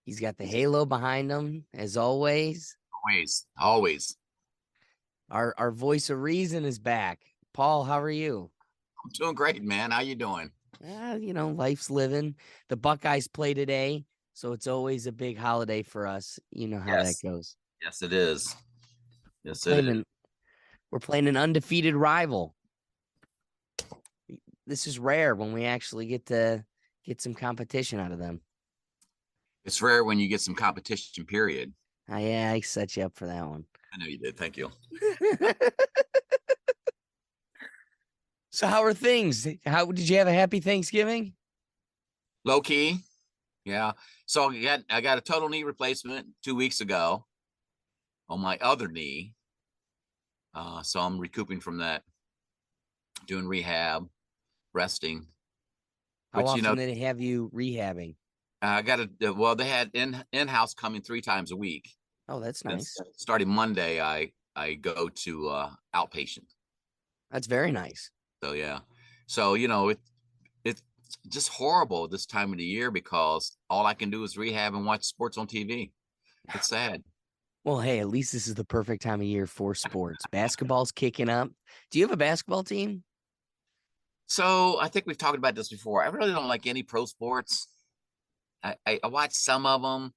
He's got the halo behind him, as always. Always, always. Our voice of reason is back. Paul, how are you? I'm doing great, man. How you doing? Life's living. The Buckeyes play today, so it's always a big holiday for us. You know how that Yes, goes. yes, it is. We're Yes, it playing is. an we're playing an undefeated rival. This is rare when we actually get to get some competition out of them. It's rare when you get some competition. Period. Yeah, I set you up for that one. I know you did. Thank you. So how are things? How did you have a happy Thanksgiving? Low key, yeah. So I got a total knee replacement 2 weeks ago on my other knee. So I'm recouping from that, doing rehab, resting. How Which often did they have you rehabbing? I got a well. They had in house coming 3 times a week. Oh, that's Then nice. starting Monday, I go to outpatient. That's very nice. So yeah. So it's just horrible this time of the year because all I can do is rehab and watch sports on TV. It's sad. Well, hey, at least this is the perfect time of year for sports. Basketball's kicking up. Do you have a basketball team? So I think we've talked about this before. I really don't like any pro sports. I watch some of them.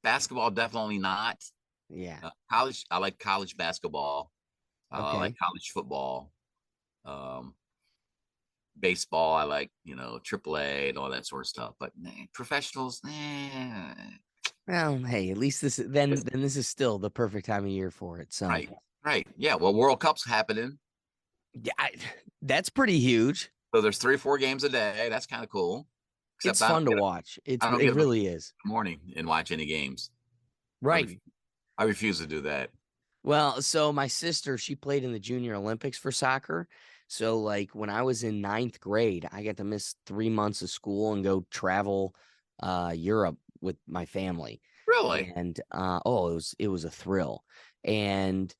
Basketball, definitely not. Yeah. College, I like college basketball. I like Okay. college football. Um, Baseball, I like AAA and all that sort of stuff. But professionals, Well, hey, at least then this is still the perfect time of year for it. So, right, right, yeah. Well, World Cup's happening. yeah, that's pretty huge. So there's 3 or 4 games a day. That's kind of cool. Except It's I don't fun to get watch. I don't It get up in really is. the morning and watch any games. I Right. ref, I refuse to do that. Well, so my sister, she played in the Junior Olympics for soccer. So, like when I was in ninth grade, I got to miss 3 months of school and go travel Europe with my family. Really? And it was a thrill. And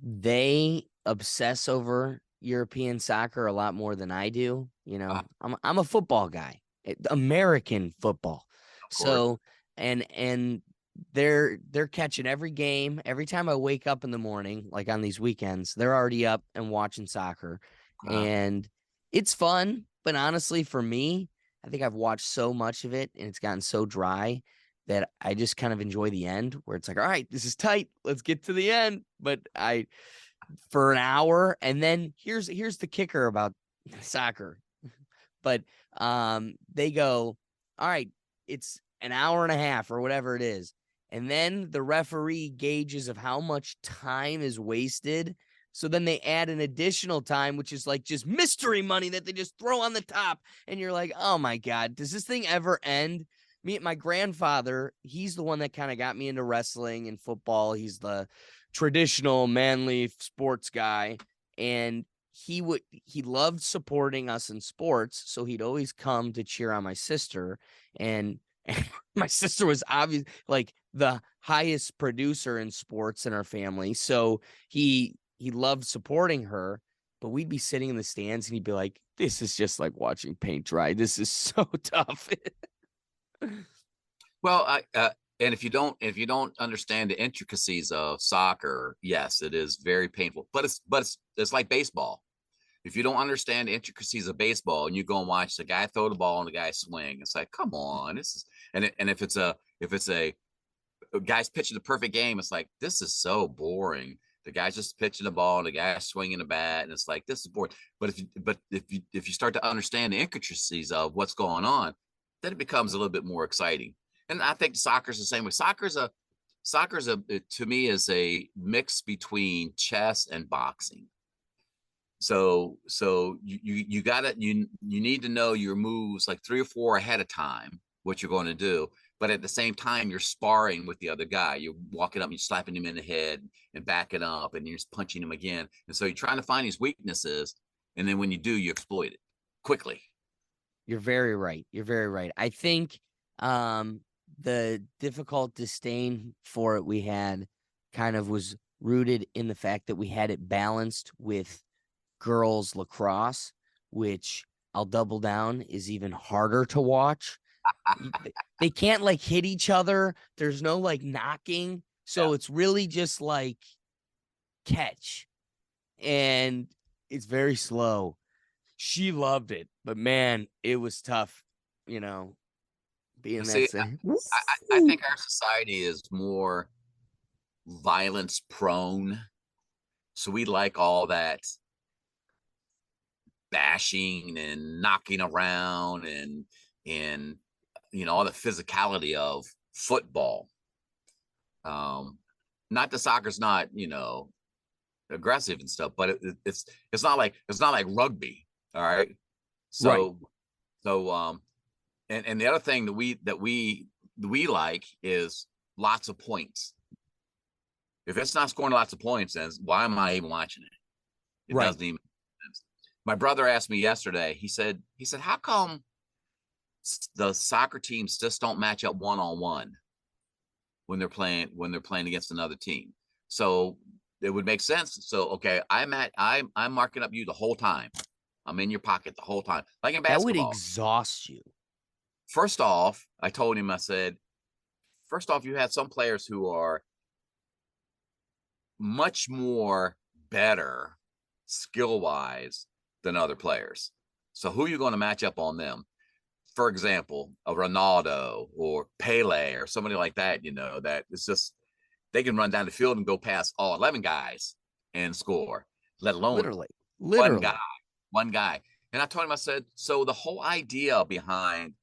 they obsess over European soccer a lot more than I do. I'm a football guy, American football. Of course. So and they're catching every game. Every time I wake up in the morning, like on these weekends, they're already up and watching soccer. Uh, And it's fun, but honestly, for me, I think I've watched so much of it and it's gotten so dry that I just kind of enjoy the end where it's like, all right, this is tight. Let's get to the end. But I for an hour, and then here's the kicker about soccer. But they go, all right, it's an hour and a half or whatever it is. And then the referee gauges of how much time is wasted. So then they add an additional time, which is like just mystery money that they just throw on the top. And you're like, oh my God, does this thing ever end? My grandfather, he's the one that kind of got me into wrestling and football. He's the traditional manly sports guy. And he loved supporting us in sports, so he'd always come to cheer on my sister. And my sister was obviously like the highest producer in sports in our family, so he loved supporting her. But we'd be sitting in the stands and he'd be like, this is just like watching paint dry. This is so tough. well, and if you don't understand the intricacies of soccer, yes, it is very painful. But it's like baseball. If you don't understand the intricacies of baseball and you go and watch the guy throw the ball and the guy swing, it's like, come on, this is and if it's a guy's pitching the perfect game, it's like this is so boring. The guy's just pitching the ball and the guy's swinging the bat, and it's like this is boring. But if you start to understand the intricacies of what's going on, then it becomes a little bit more exciting. And I think soccer's the same way. Soccer's a to me is a mix between chess and boxing. So you gotta you need to know your moves like 3 or 4 ahead of time, what you're going to do. But at the same time, you're sparring with the other guy. You're walking up, you're slapping him in the head and backing up, and you're just punching him again. And so you're trying to find these weaknesses, and then when you do, you exploit it quickly. You're very right. You're very right. I think the difficult disdain for it we had kind of was rooted in the fact that we had it balanced with girls lacrosse, which I'll double down is even harder to watch. they can't like hit each other. There's no like knocking. Yeah. So it's really just like catch. And it's very slow. She loved it, but man, it was tough, you know, being that See, same. I think our society is more violence prone. So we like all that bashing and knocking around and all the physicality of football. Um, not that soccer's not aggressive and stuff, but it's not like rugby. All right. Right. So and the other thing that we like is lots of points. If it's not scoring lots of points, then why am I even watching it? It Right. doesn't even make sense. My brother asked me yesterday. He said, how come the soccer teams just don't match up one on one when they're playing against another team? So it would make sense. So okay, I'm marking up you the whole time. I'm in your pocket the whole time, like in That would basketball. exhaust you. First off, I told him, I said, first off, you have some players who are much more better skill wise than other players. So who are you going to match up on them? For example, a Ronaldo or Pele or somebody like that, that it's just they can run down the field and go past all 11 guys and score, let alone Literally. one guy, Literally. one guy. And I told him, I said, so the whole idea behind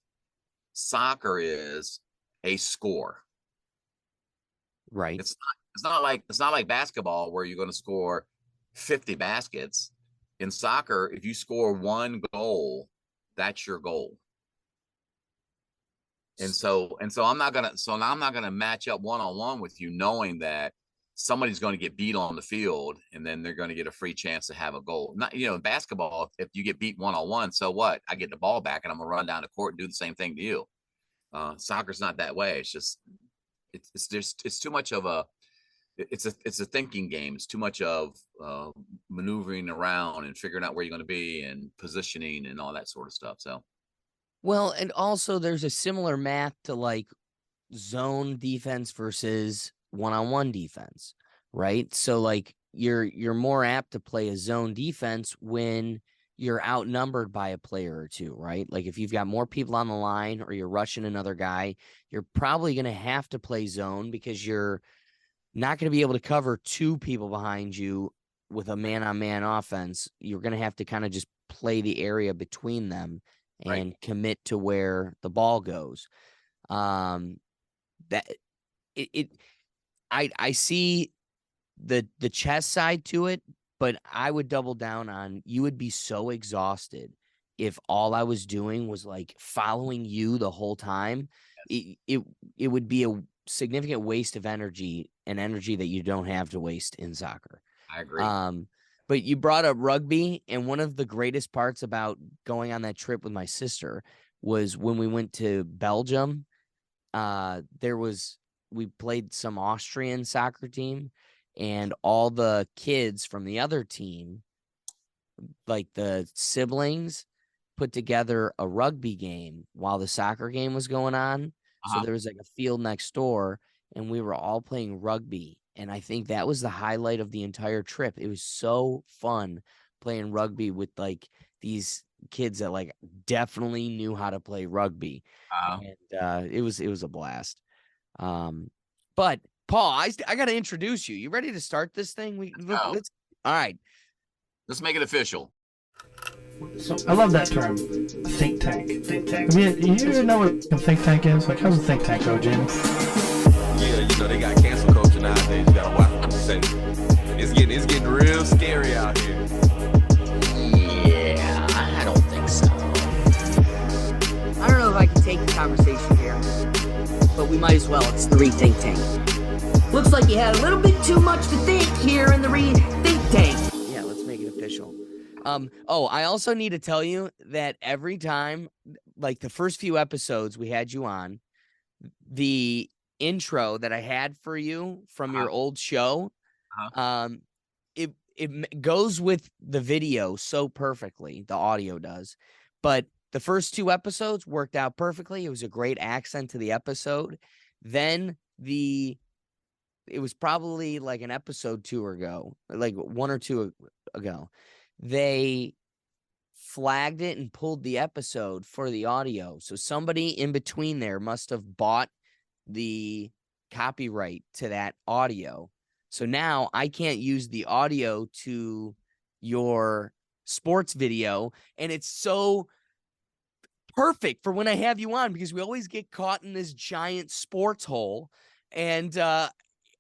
soccer is a score. Right. It's not like basketball where you're going to score 50 baskets. In soccer, if you score one goal, that's your goal. And so I'm not gonna match up one on one with you, knowing that somebody's going to get beat on the field, and then they're going to get a free chance to have a goal. Not, in basketball, if you get beat one on one, so what? I get the ball back, and I'm gonna run down the court and do the same thing to you. Soccer's not that way. It's just it's too much of a it's a thinking game. It's too much of maneuvering around and figuring out where you're going to be and positioning and all that sort of stuff. So Well, and also there's a similar math to like zone defense versus one-on-one defense, right? So like you're more apt to play a zone defense when you're outnumbered by a player or two, right? Like if you've got more people on the line or you're rushing another guy, you're probably going to have to play zone because you're not going to be able to cover two people behind you with a man-on-man offense. You're going to have to kind of just play the area between them right, and commit to where the ball goes. Um, that I see the chess side to it, but I would double down on you would be so exhausted if all I was doing was like following you the whole time. yes, It would be a significant waste of energy and energy that you don't have to waste in soccer. I agree. Um, but you brought up rugby, and one of the greatest parts about going on that trip with my sister was when we went to Belgium. There was we played some Austrian soccer team, and all the kids from the other team, like the siblings, put together a rugby game while the soccer game was going on. So Uh-huh. there was like a field next door, and we were all playing rugby. And I think that was the highlight of the entire trip. It was so fun playing rugby with like these kids that like definitely knew how to play rugby. Uh, And it was a blast. But Paul, I got to introduce you. You ready to start this thing? oh, Let's. All right. let's make it official. So I love that term, think tank. Think tank. You know what a think tank is? Like, how's a think tank go, James? Yeah, they got cancel culture nowadays. You gotta watch what you say. It's getting real scary out here. Yeah, I don't think so. I don't know if I can take the conversation here, but we might as well. It's the Rethink Tank. Looks like you had a little bit too much to think here in the Rethink Tank. Yeah, let's make it official. I also need to tell you that every time, like the first few episodes we had you on, the intro that I had for you from Uh-huh. your old show, Uh-huh. it goes with the video so perfectly, the audio does, but the first 2 episodes worked out perfectly. It was a great accent to the episode. Then it was probably like an episode 2 ago, like 1 or 2 ago. They flagged it and pulled the episode for the audio. So somebody in between there must have bought the copyright to that audio. So now I can't use the audio to your sports video. And it's so perfect for when I have you on, because we always get caught in this giant sports hole. And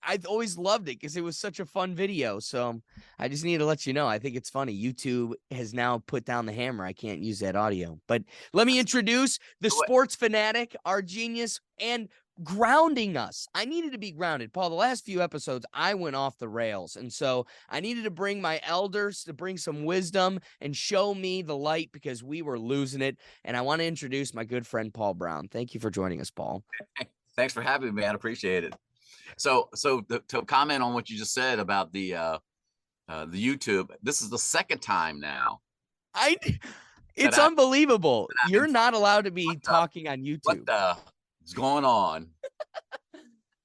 I've always loved it because it was such a fun video. So I just need to let you know, I think it's funny. YouTube has now put down the hammer. I can't use that audio. But let me introduce the sports fanatic, our genius, and grounding us. I needed to be grounded. Paul, the last few episodes, I went off the rails. And so I needed to bring my elders to bring some wisdom and show me the light, because we were losing it. And I want to introduce my good friend, Paul Brown. Thank you for joining us, Paul. Thanks for having me, man. Appreciate it. So to comment on what you just said about the YouTube, this is the second time now. It's unbelievable. You're not allowed to be talking on YouTube. What is going on?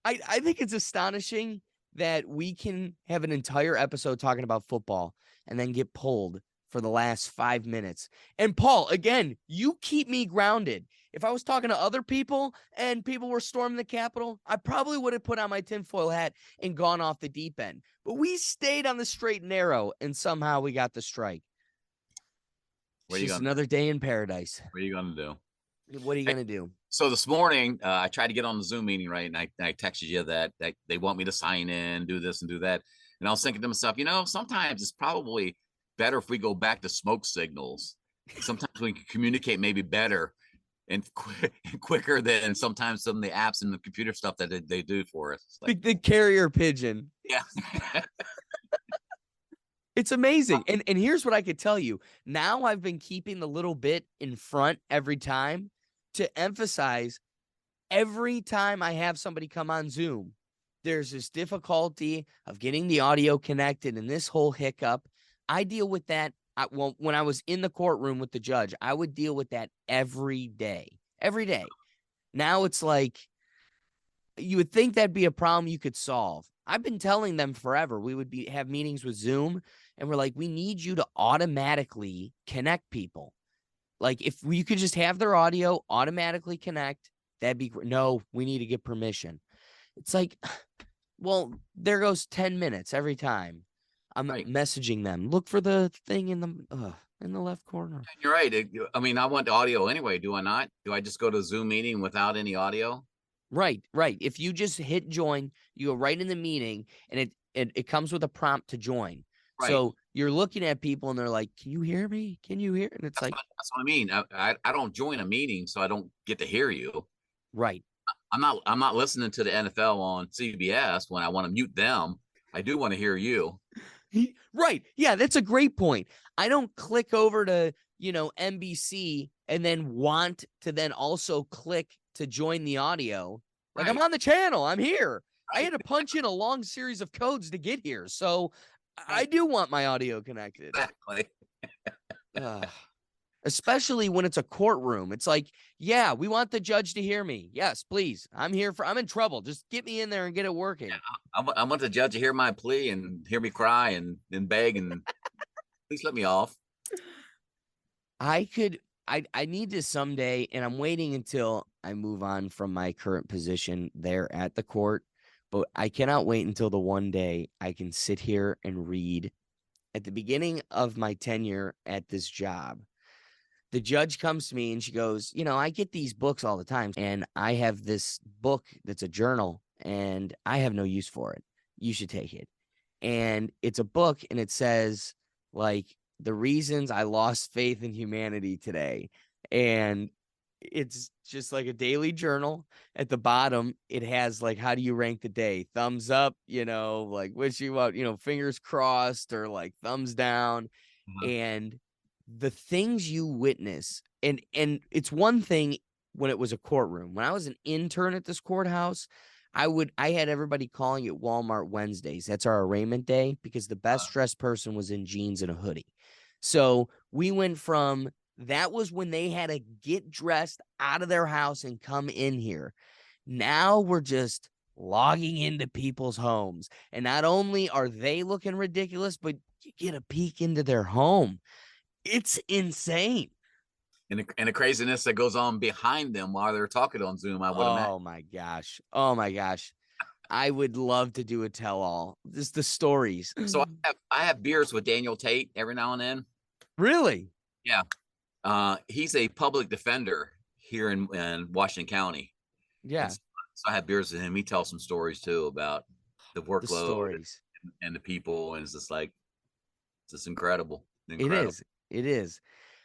I think it's astonishing that we can have an entire episode talking about football and then get pulled for the last 5 minutes. And Paul, again, you keep me grounded. If I was talking to other people and people were storming the Capitol, I probably would have put on my tinfoil hat and gone off the deep end. But we stayed on the straight and narrow, and somehow we got the strike. It's just another day in paradise. What are you going to do? What are you going to do? So this morning, I tried to get on the Zoom meeting, right? And I texted you that they want me to sign in, do this and do that. And I was thinking to myself, sometimes it's probably better if we go back to smoke signals. Sometimes we can communicate maybe better and quicker than sometimes some of the apps and the computer stuff that they do for us. Like the carrier pigeon. Yeah. It's amazing. And here's what I could tell you. Now I've been keeping the little bit in front every time to emphasize every time I have somebody come on Zoom, there's this difficulty of getting the audio connected and this whole hiccup. I deal with that. When I was in the courtroom with the judge, I would deal with that every day. Now it's like, you would think that'd be a problem you could solve. I've been telling them forever. We would have meetings with Zoom, and we're like, we need you to automatically connect people. Like, if you could just have their audio automatically connect, that'd be great. No, we need to get permission. It's like, well, there goes 10 minutes every time. I'm messaging them. Look for the thing in the left corner. You're right. I mean, I want audio anyway. Do I not? Do I just go to a Zoom meeting without any audio? Right. If you just hit join, you go right in the meeting, and it comes with a prompt to join. Right. So you're looking at people and they're like, "Can you hear me? Can you hear?" And it's that's what I mean. I don't join a meeting, so I don't get to hear you. Right. I'm not listening to the NFL on CBS when I want to mute them. I do want to hear you. Right. Yeah, that's a great point. I don't click over to, NBC and then want to then also click to join the audio. Like, I'm on the channel. I'm here. I had to punch in a long series of codes to get here. So I do want my audio connected. Exactly. Especially when it's a courtroom. It's like, yeah, we want the judge to hear me. Yes, please. I'm in trouble. Just get me in there and get it working. Yeah, I want the judge to hear my plea and hear me cry and beg and please let me off. I need to someday, and I'm waiting until I move on from my current position there at the court, but I cannot wait until the one day I can sit here and read. At the beginning of my tenure at this job, the judge comes to me and she goes, I get these books all the time, and I have this book that's a journal, and I have no use for it. You should take it. And it's a book, and it says, like, the reasons I lost faith in humanity today. And it's just like a daily journal. At the bottom, it has like, how do you rank the day? Thumbs up, like wish you out, fingers crossed, or like thumbs down. Mm-hmm. And the things you witness, and it's one thing when it was a courtroom. When I was an intern at this courthouse, I had everybody calling it Walmart Wednesdays. That's our arraignment day, because the best dressed person was in jeans and a hoodie. So we went from that was when they had to get dressed out of their house and come in here. Now we're just logging into people's homes. And not only are they looking ridiculous, but you get a peek into their home. It's insane. And the craziness that goes on behind them while they're talking on Zoom, I would imagine. Oh my gosh. Oh my gosh. I would love to do a tell all. Just the stories. So I have beers with Daniel Tate every now and then. Really? Yeah. He's a public defender here in Washington County. Yeah. And so I have beers with him. He tells some stories too about the The workload stories. and the people. And it's just like, it's just incredible. It is. It is.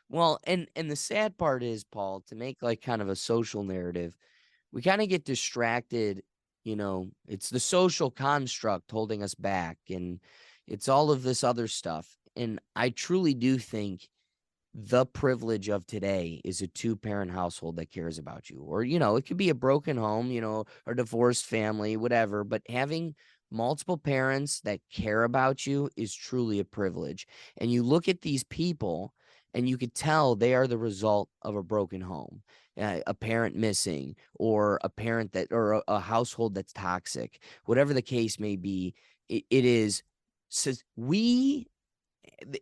Well, and the sad part is, Paul, to make like kind of a social narrative, we kind of get distracted, it's the social construct holding us back, and it's all of this other stuff. And I truly do think the privilege of today is a two-parent household that cares about you. Or, it could be a broken home, or divorced family, whatever, but having multiple parents that care about you is truly a privilege. And you look at these people and you could tell they are the result of a broken home, a parent missing, or a parent that, or a household that's toxic, whatever the case may be. It is, says we,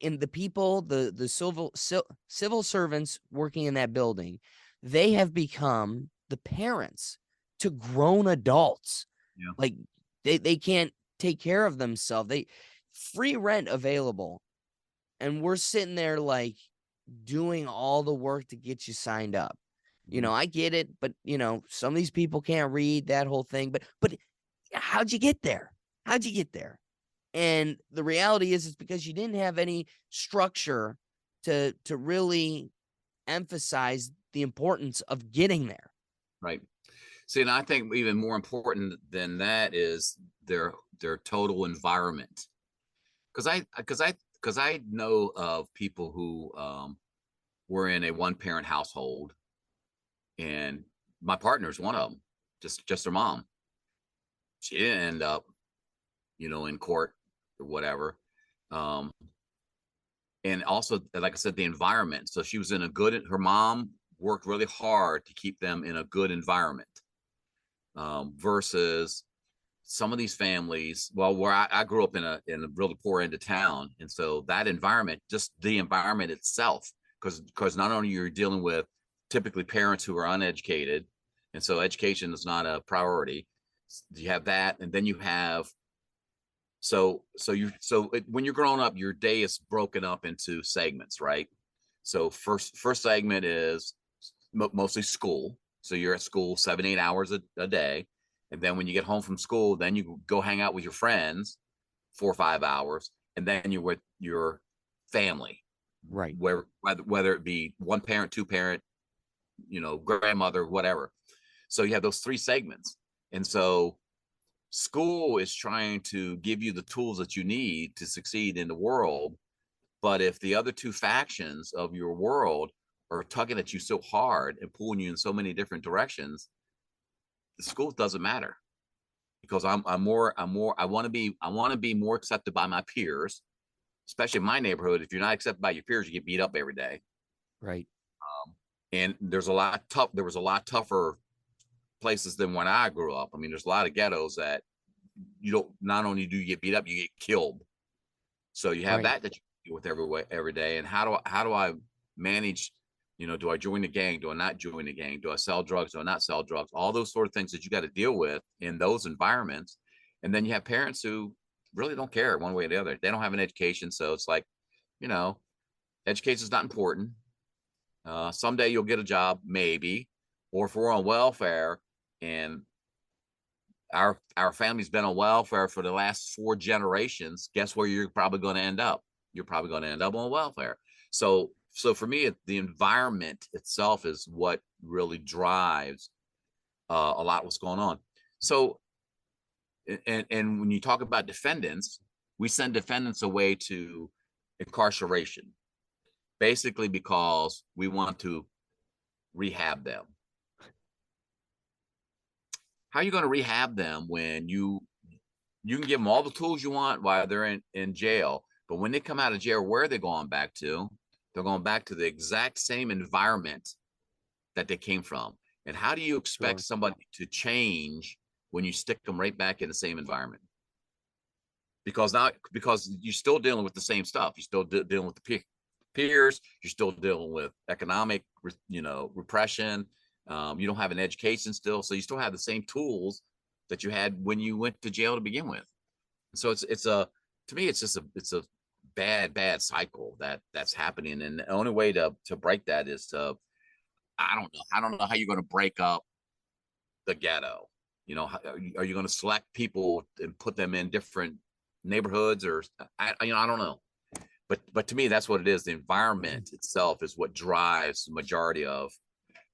in the people, the civil servants working in that building, they have become the parents to grown adults. Yeah. Like they can't take care of themselves. They free rent available, and we're sitting there like doing all the work to get you signed up. I get it, but some of these people can't read that whole thing. But how'd you get there? How'd you get there? And the reality is, it's because you didn't have any structure to really emphasize the importance of getting there. Right. See, and I think even more important than that is their total environment. Because I know of people who were in a one-parent household, and my partner's one of them, just her mom. She didn't end up, in court or whatever. And also, like I said, the environment. So she was in her mom worked really hard to keep them in a good environment. Versus some of these families, well, where I grew up in a really poor end of town. And so that environment, just the environment itself, because not only you're dealing with typically parents who are uneducated, and so education is not a priority. You have that, and then you have when you're growing up, your day is broken up into segments, right? So first segment is mostly school. So you're at school 7-8 hours a day. And then when you get home from school, then you go hang out with your friends 4 or 5 hours. And then you're with your family. Right. Whether it be one parent, two parent, grandmother, whatever. So you have those 3 segments. And so school is trying to give you the tools that you need to succeed in the world. But if the other 2 factions of your world are tugging at you so hard and pulling you in so many different directions, the school doesn't matter, because I want to be more accepted by my peers, especially in my neighborhood. If you're not accepted by your peers, you get beat up every day. Right. And there was a lot tougher places than when I grew up. I mean, there's a lot of ghettos that not only do you get beat up, you get killed. So you have Right. that you deal with every day. And how do I manage? Do I join the gang? Do I not join the gang? Do I sell drugs? Do I not sell drugs? All those sort of things that you got to deal with in those environments. And then you have parents who really don't care one way or the other. They don't have an education. So it's like, education is not important. Someday you'll get a job, maybe, or if we're on welfare, and our family's been on welfare for the last 4 generations, guess where you're probably going to end up? You're probably going to end up on welfare. So for me, the environment itself is what really drives a lot of what's going on. So, and when you talk about defendants, we send defendants away to incarceration, basically because we want to rehab them. How are you going to rehab them when you can give them all the tools you want while they're in jail, but when they come out of jail, where are they going back to? They're going back to the exact same environment that they came from. And how do you expect somebody to change when you stick them right back in the same environment? Because you're still dealing with the same stuff. You're still dealing with the peers. You're still dealing with economic, repression. You don't have an education still, so you still have the same tools that you had when you went to jail to begin with. So to me, it's a bad cycle that's happening. And the only way to break that is to, I don't know how you're going to break up the ghetto. Are you going to select people and put them in different neighborhoods, or I don't know. But to me, that's what it is. The environment itself is what drives the majority of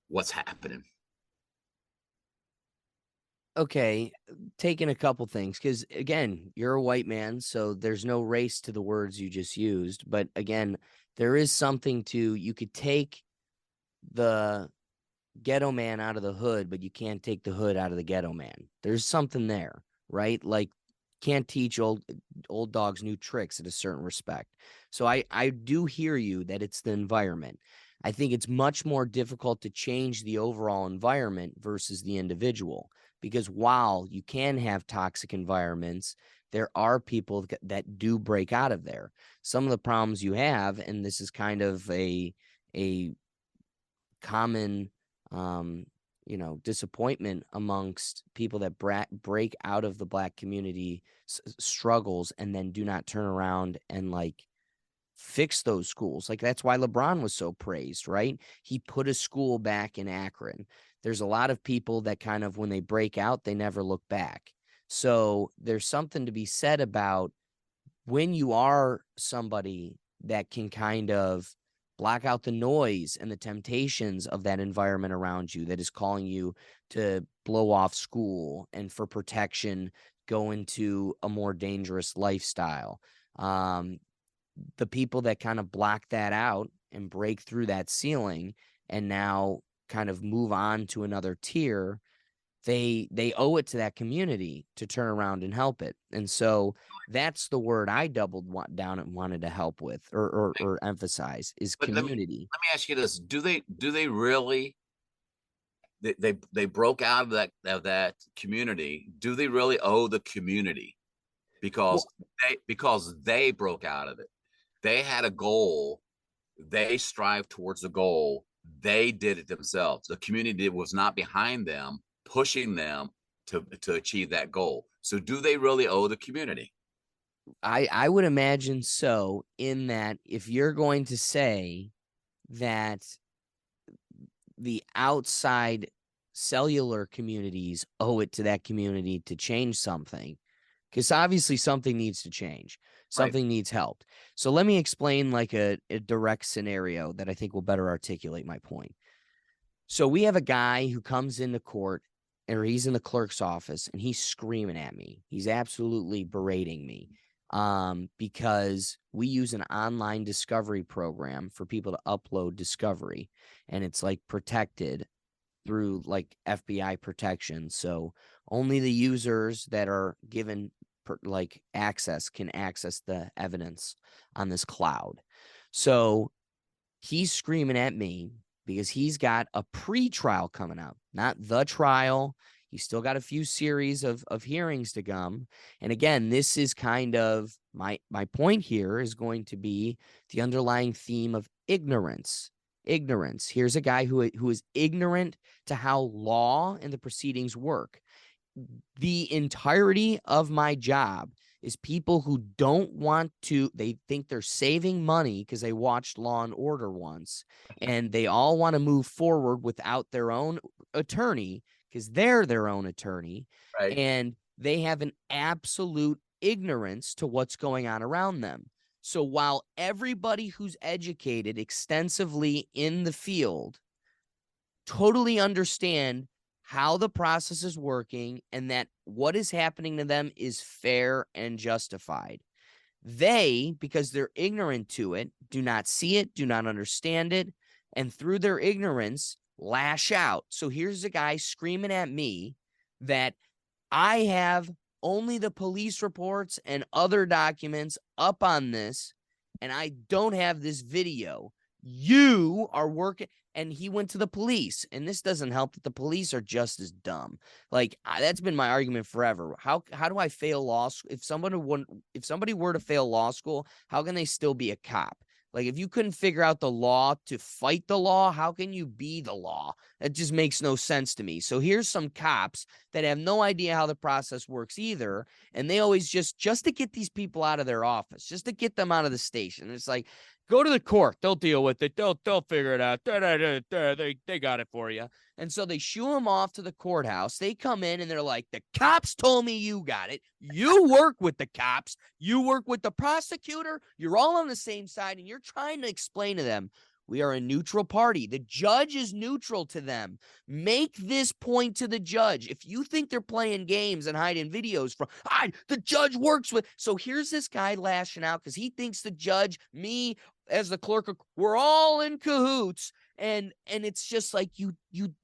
what's happening. Okay, taking a couple things, because again, you're a white man, so there's no race to the words you just used. But again, there is something to, you could take the ghetto man out of the hood, but you can't take the hood out of the ghetto man. There's something there, right? Like, can't teach old dogs new tricks at a certain respect. So I do hear you that it's the environment. I think it's much more difficult to change the overall environment versus the individual, because while you can have toxic environments, there are people that do break out of there. Some of the problems you have, and this is kind of a common disappointment amongst people that break out of the Black community struggles and then do not turn around and like fix those schools. Like, that's why LeBron was so praised, right? He put a school back in Akron. There's a lot of people that kind of, when they break out, they never look back. So there's something to be said about when you are somebody that can kind of block out the noise and the temptations of that environment around you that is calling you to blow off school and for protection go into a more dangerous lifestyle. The people that kind of block that out and break through that ceiling and now kind of move on to another tier, they owe it to that community to turn around and help it. And so that's the word I doubled down and wanted to help with or emphasize is But community. Let me ask you this: Do they really? They broke out of that community. Do they really owe the community because they broke out of it? They had a goal. They strived towards the goal. They did it themselves. The community was not behind them, pushing them to achieve that goal. So do they really owe the community? I would imagine so, in that if you're going to say that the outside cellular communities owe it to that community to change something, because obviously something needs to change. Something needs help. So let me explain like a direct scenario that I think will better articulate my point. So we have a guy who comes into court, or he's in the clerk's office, and he's screaming at me. He's absolutely berating me because we use an online discovery program for people to upload discovery, and it's like protected through like FBI protection. So only the users that are given like access can access the evidence on this cloud. So he's screaming at me because he's got a pre-trial coming up, not the trial. He's still got a few series of hearings to come. And again, this is kind of my point here is going to be the underlying theme of ignorance. Ignorance. Here's a guy who is ignorant to how law and the proceedings work. The entirety of my job is people who don't want to, they think they're saving money because they watched Law and Order once, and they all want to move forward without their own attorney because they're their own attorney. Right. And they have an absolute ignorance to what's going on around them. So while everybody who's educated extensively in the field totally understand how the process is working and that what is happening to them is fair and justified, they, because they're ignorant to it, do not see it, do not understand it, and through their ignorance, lash out. So here's a guy screaming at me that I have only the police reports and other documents up on this, and I don't have this video You are working. And he went to the police. And this doesn't help that the police are just as dumb. Like, that's been my argument forever. How do I fail law school? If somebody were to fail law school, how can they still be a cop? Like, if you couldn't figure out the law to fight the law, how can you be the law? It just makes no sense to me. So here's some cops that have no idea how the process works either. And they always just to get these people out of their office, just to get them out of the station. It's like, go to the court. They'll deal with it. They'll figure it out. They got it for you. And so they shoo him off to the courthouse. They come in and they're like, the cops told me you got it. You work with the cops. You work with the prosecutor. You're all on the same side. And you're trying to explain to them, we are a neutral party. The judge is neutral to them. Make this point to the judge. If you think they're playing games and hiding videos from, the judge works with. So here's this guy lashing out because he thinks the judge, me as the clerk, we're all in cahoots. And it's just like, you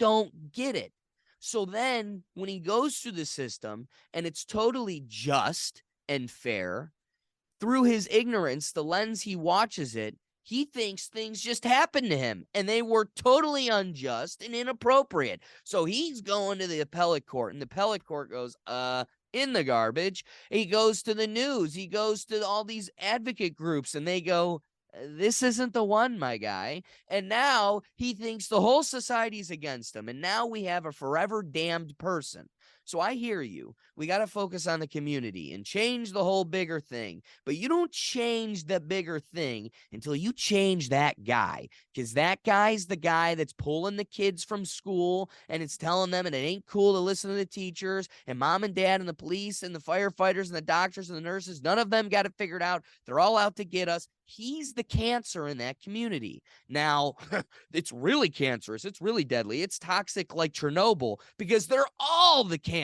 don't get it. So then when he goes through the system and it's totally just and fair, through his ignorance, the lens he watches it, he thinks things just happened to him and they were totally unjust and inappropriate. So he's going to the appellate court, and the appellate court goes, in the garbage. He goes to the news. He goes to all these advocate groups, and they go, this isn't the one, my guy. And now he thinks the whole society's against him. And now we have a forever damned person. So I hear you. We got to focus on the community and change the whole bigger thing. But you don't change the bigger thing until you change that guy, because that guy's the guy that's pulling the kids from school and it's telling them, and it ain't cool to listen to the teachers and mom and dad and the police and the firefighters and the doctors and the nurses. None of them got it figured out. They're all out to get us. He's the cancer in that community. Now, it's really cancerous. It's really deadly. It's toxic like Chernobyl, because they're all the cancer.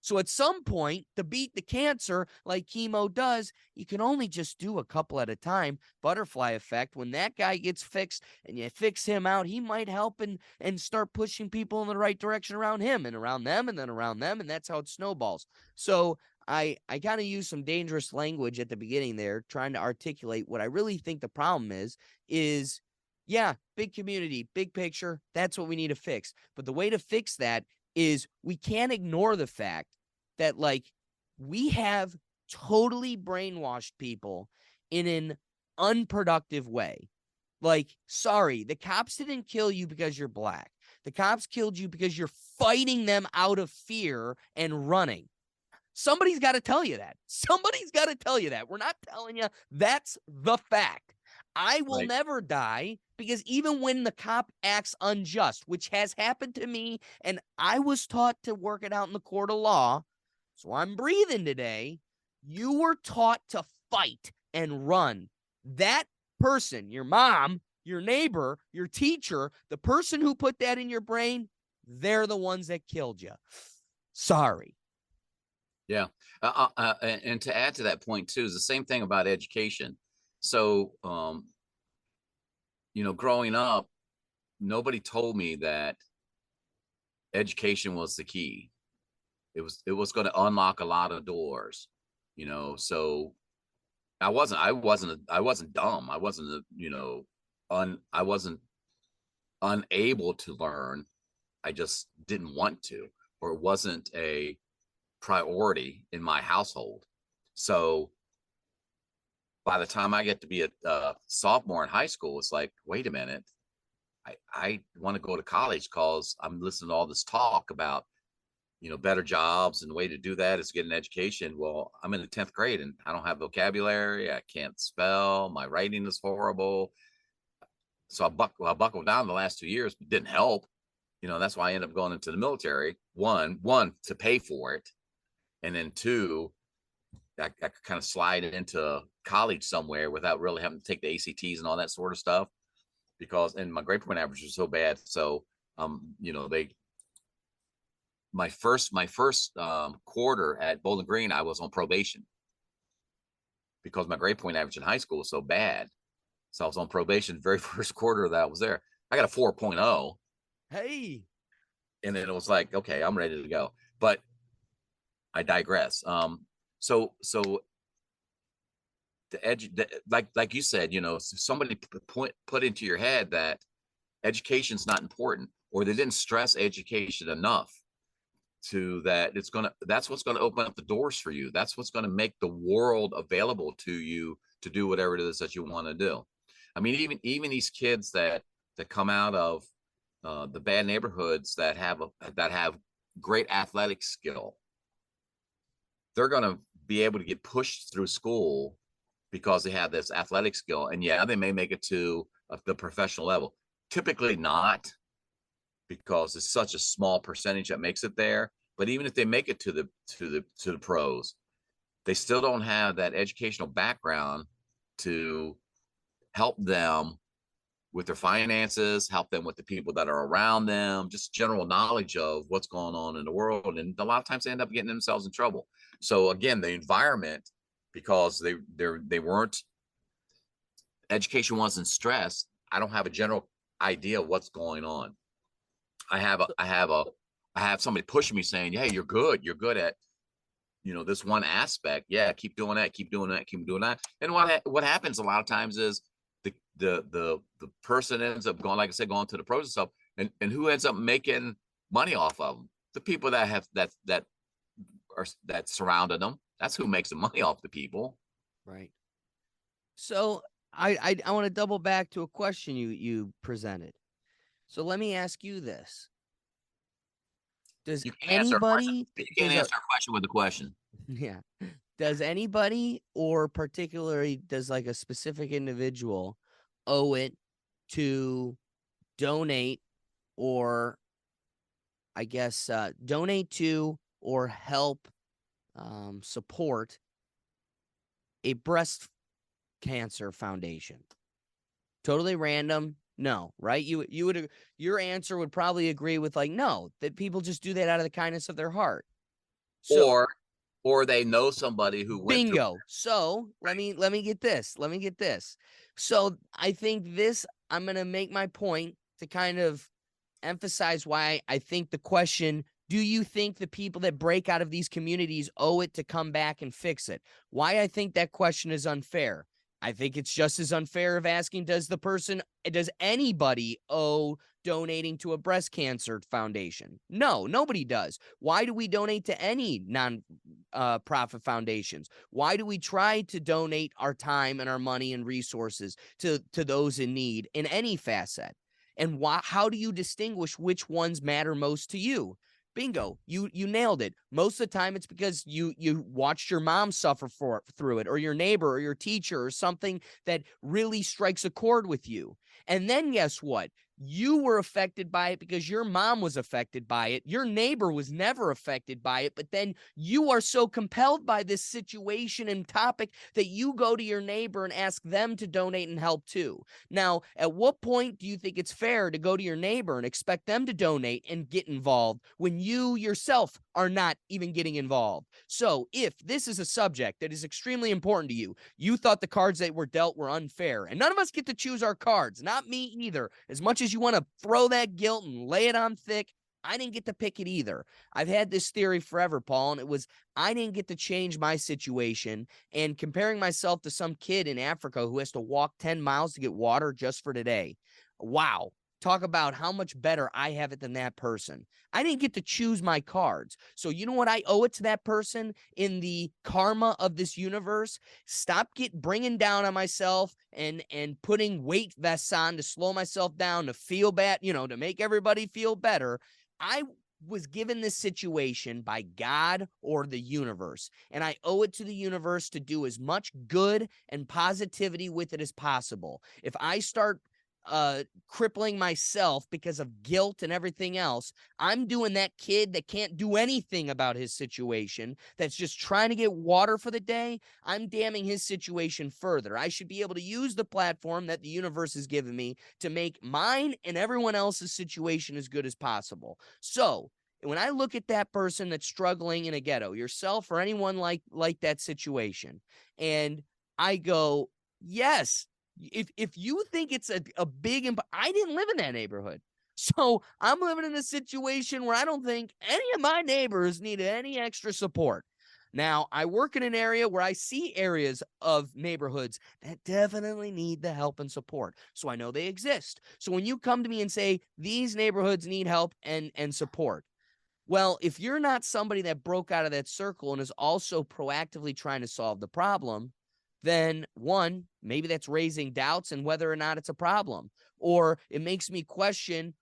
So at some point, to beat the cancer like chemo does, you can only just do a couple at a time. Butterfly effect. When that guy gets fixed and you fix him out, he might help and start pushing people in the right direction around him and around them and then around them. And that's how it snowballs. So I kind of use some dangerous language at the beginning there, trying to articulate what I really think the problem is, yeah, big community, big picture. That's what we need to fix. But the way to fix that is we can't ignore the fact that, like, we have totally brainwashed people in an unproductive way. Like, sorry, the cops didn't kill you because you're black. The cops killed you because you're fighting them out of fear and running. Somebody's got to tell you that. Somebody's got to tell you that. We're not telling you. That's the fact. I will never die, because even when the cop acts unjust, which has happened to me, and I was taught to work it out in the court of law, so I'm breathing today, you were taught to fight and run. That person, your mom, your neighbor, your teacher, the person who put that in your brain, they're the ones that killed you. Sorry. Yeah. And to add to that point too, is the same thing about education. So, growing up, nobody told me that education was the key. It was going to unlock a lot of doors, so I wasn't dumb. I wasn't, I wasn't unable to learn. I just didn't want to, or it wasn't a priority in my household. So by the time I get to be a sophomore in high school, it's like, wait a minute, I want to go to college because I'm listening to all this talk about, better jobs, and the way to do that is to get an education. Well, I'm in the 10th grade and I don't have vocabulary. I can't spell. My writing is horrible. So I buckled down the last 2 years, but didn't help. That's why I ended up going into the military. One to pay for it. And then two, I could kind of slide into college somewhere without really having to take the ACTs and all that sort of stuff, and my grade point average was so bad. So, my first quarter at Bowling Green, I was on probation because my grade point average in high school was so bad. So I was on probation the very first quarter that I was there. I got a 4.0. Hey. And then it was like, okay, I'm ready to go. But I digress. So like you said, somebody put into your head that education's not important, or they didn't stress education enough to that that's what's going to open up the doors for you. That's what's going to make the world available to you to do whatever it is that you want to do. I mean, even these kids that come out of the bad neighborhoods that have great athletic skill, they're going to be able to get pushed through school because they have this athletic skill. And yeah, they may make it to the professional level. Typically not, because it's such a small percentage that makes it there. But even if they make it to the pros, they still don't have that educational background to help them with their finances, help them with the people that are around them, just general knowledge of what's going on in the world. And a lot of times they end up getting themselves in trouble. So again, the environment, because they weren't, education wasn't stressed. I don't have a general idea of what's going on. I have somebody pushing me saying, "Hey, you're good at, this one aspect. Yeah, keep doing that, keep doing that, keep doing that." And what happens a lot of times is the person ends up going, like I said, going to the pros and stuff, and who ends up making money off of them? The people that have that surrounded them. That's who makes the money off the people. Right. So I want to double back to a question you presented. So let me ask you this. Does You can't anybody answer a question with a question. Yeah. Does anybody, or particularly does like a specific individual, owe it to donate, or I guess donate to or help support a breast cancer foundation? Totally random. No, right? Your answer would probably agree with like, no, that people just do that out of the kindness of their heart. So, or they know somebody who went through. bingo. So let me get this. Let me get this. So I think I'm going to make my point to kind of emphasize why I think the question, do you think the people that break out of these communities owe it to come back and fix it? Why I think that question is unfair. I think it's just as unfair of asking, does anybody owe donating to a breast cancer foundation? No, nobody does. Why do we donate to any non-profit foundations? Why do we try to donate our time and our money and resources to those in need in any facet? And how do you distinguish which ones matter most to you? Bingo, you nailed it. Most of the time it's because you watched your mom suffer through it, or your neighbor or your teacher, or something that really strikes a chord with you. And then guess what? You were affected by it because your mom was affected by it. Your neighbor was never affected by it, but then you are so compelled by this situation and topic that you go to your neighbor and ask them to donate and help too. Now, at what point do you think it's fair to go to your neighbor and expect them to donate and get involved when you yourself are not even getting involved? So if this is a subject that is extremely important to you, you thought the cards that were dealt were unfair, and none of us get to choose our cards, not me either. As much as you want to throw that guilt and lay it on thick, I didn't get to pick it either. I've had this theory forever, Paul, and it was I didn't get to change my situation. And comparing myself to some kid in Africa who has to walk 10 miles to get water just for today. Wow. Talk about how much better I have it than that person. I didn't get to choose my cards. So you know what I owe it to that person in the karma of this universe? Stop bringing down on myself and putting weight vests on to slow myself down, to feel bad, to make everybody feel better. I was given this situation by God or the universe, and I owe it to the universe to do as much good and positivity with it as possible. If I start crippling myself because of guilt and everything else, I'm doing that kid that can't do anything about his situation, that's just trying to get water for the day, I'm damning his situation further. I should be able to use the platform that the universe has given me to make mine and everyone else's situation as good as possible. So when I look at that person that's struggling in a ghetto, yourself or anyone like that situation, and I go, yes, if you think it's a big, I didn't live in that neighborhood. So I'm living in a situation where I don't think any of my neighbors needed any extra support. Now, I work in an area where I see areas of neighborhoods that definitely need the help and support. So I know they exist. So when you come to me and say these neighborhoods need help and support, well, if you're not somebody that broke out of that circle and is also proactively trying to solve the problem, then one, maybe that's raising doubts and whether or not it's a problem. Or it makes me question,